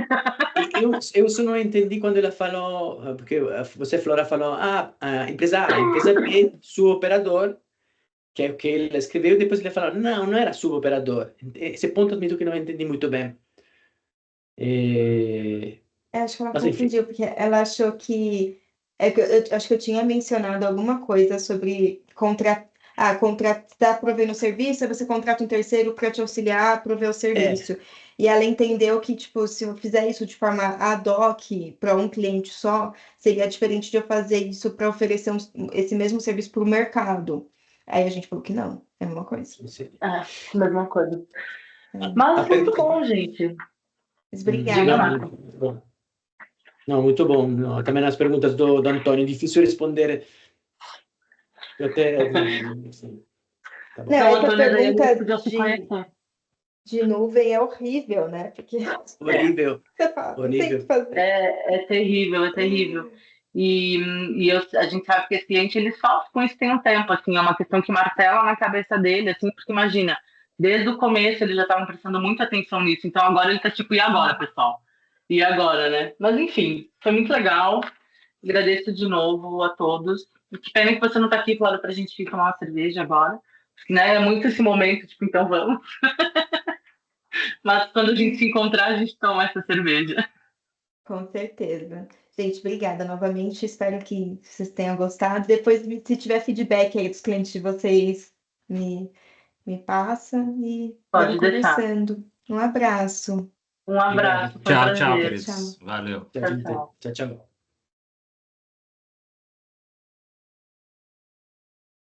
Eu só não entendi quando ela falou, porque você, Flora, falou, a empresa B, seu operador, que é o que ele escreveu, e depois ele falou, não era seu operador. Esse ponto admito que não entendi muito bem. Acho que ela Mas enfim, confundiu, porque ela achou que. Eu acho que eu tinha mencionado alguma coisa sobre contratar, prover no serviço, aí você contrata um terceiro para te auxiliar a prover o é, serviço. E ela entendeu que, tipo, se eu fizer isso de forma ad hoc para um cliente só, seria diferente de eu fazer isso para oferecer esse mesmo serviço para o mercado. Aí a gente falou que não, é a mesma coisa. É, mesma coisa. a Mas muito pergunta... bom, gente. Mas Diga, obrigada. Não, Marco. muito bom. Não, muito bom. No, também as perguntas do Antônio, difícil responder. Eu até... Assim, tá Não, bom. Não, essa Antônio e a Daiane, pergunta eles podiam se conhecer. de nuvem é horrível, né? Porque É, Horrível, você fala, não tem o que horrível. fazer. é terrível, é terrível. A gente sabe que esse cliente, ele sofre com isso tem um tempo, assim, é uma questão que martela na cabeça dele, assim, porque imagina, desde o começo eles já estavam prestando muita atenção nisso, então agora ele tá tipo, e agora, pessoal? E agora, né? Mas enfim, foi muito legal, agradeço de novo a todos. Que pena que você não tá aqui, claro, pra gente ir tomar uma cerveja agora, né? É muito esse momento, tipo, então vamos. Mas quando a gente se encontrar, a gente toma essa cerveja. Com certeza. Gente, obrigada novamente. Espero que vocês tenham gostado. Depois, se tiver feedback aí dos clientes de vocês, me, me passa e vamos Pode deixar. conversando. Um abraço. Um Obrigado. abraço, foi um Tchau, tchau, prazer. Tchau. queridos. Valeu. Tchau, Tchau, gente. tchau. Tchau, tchau.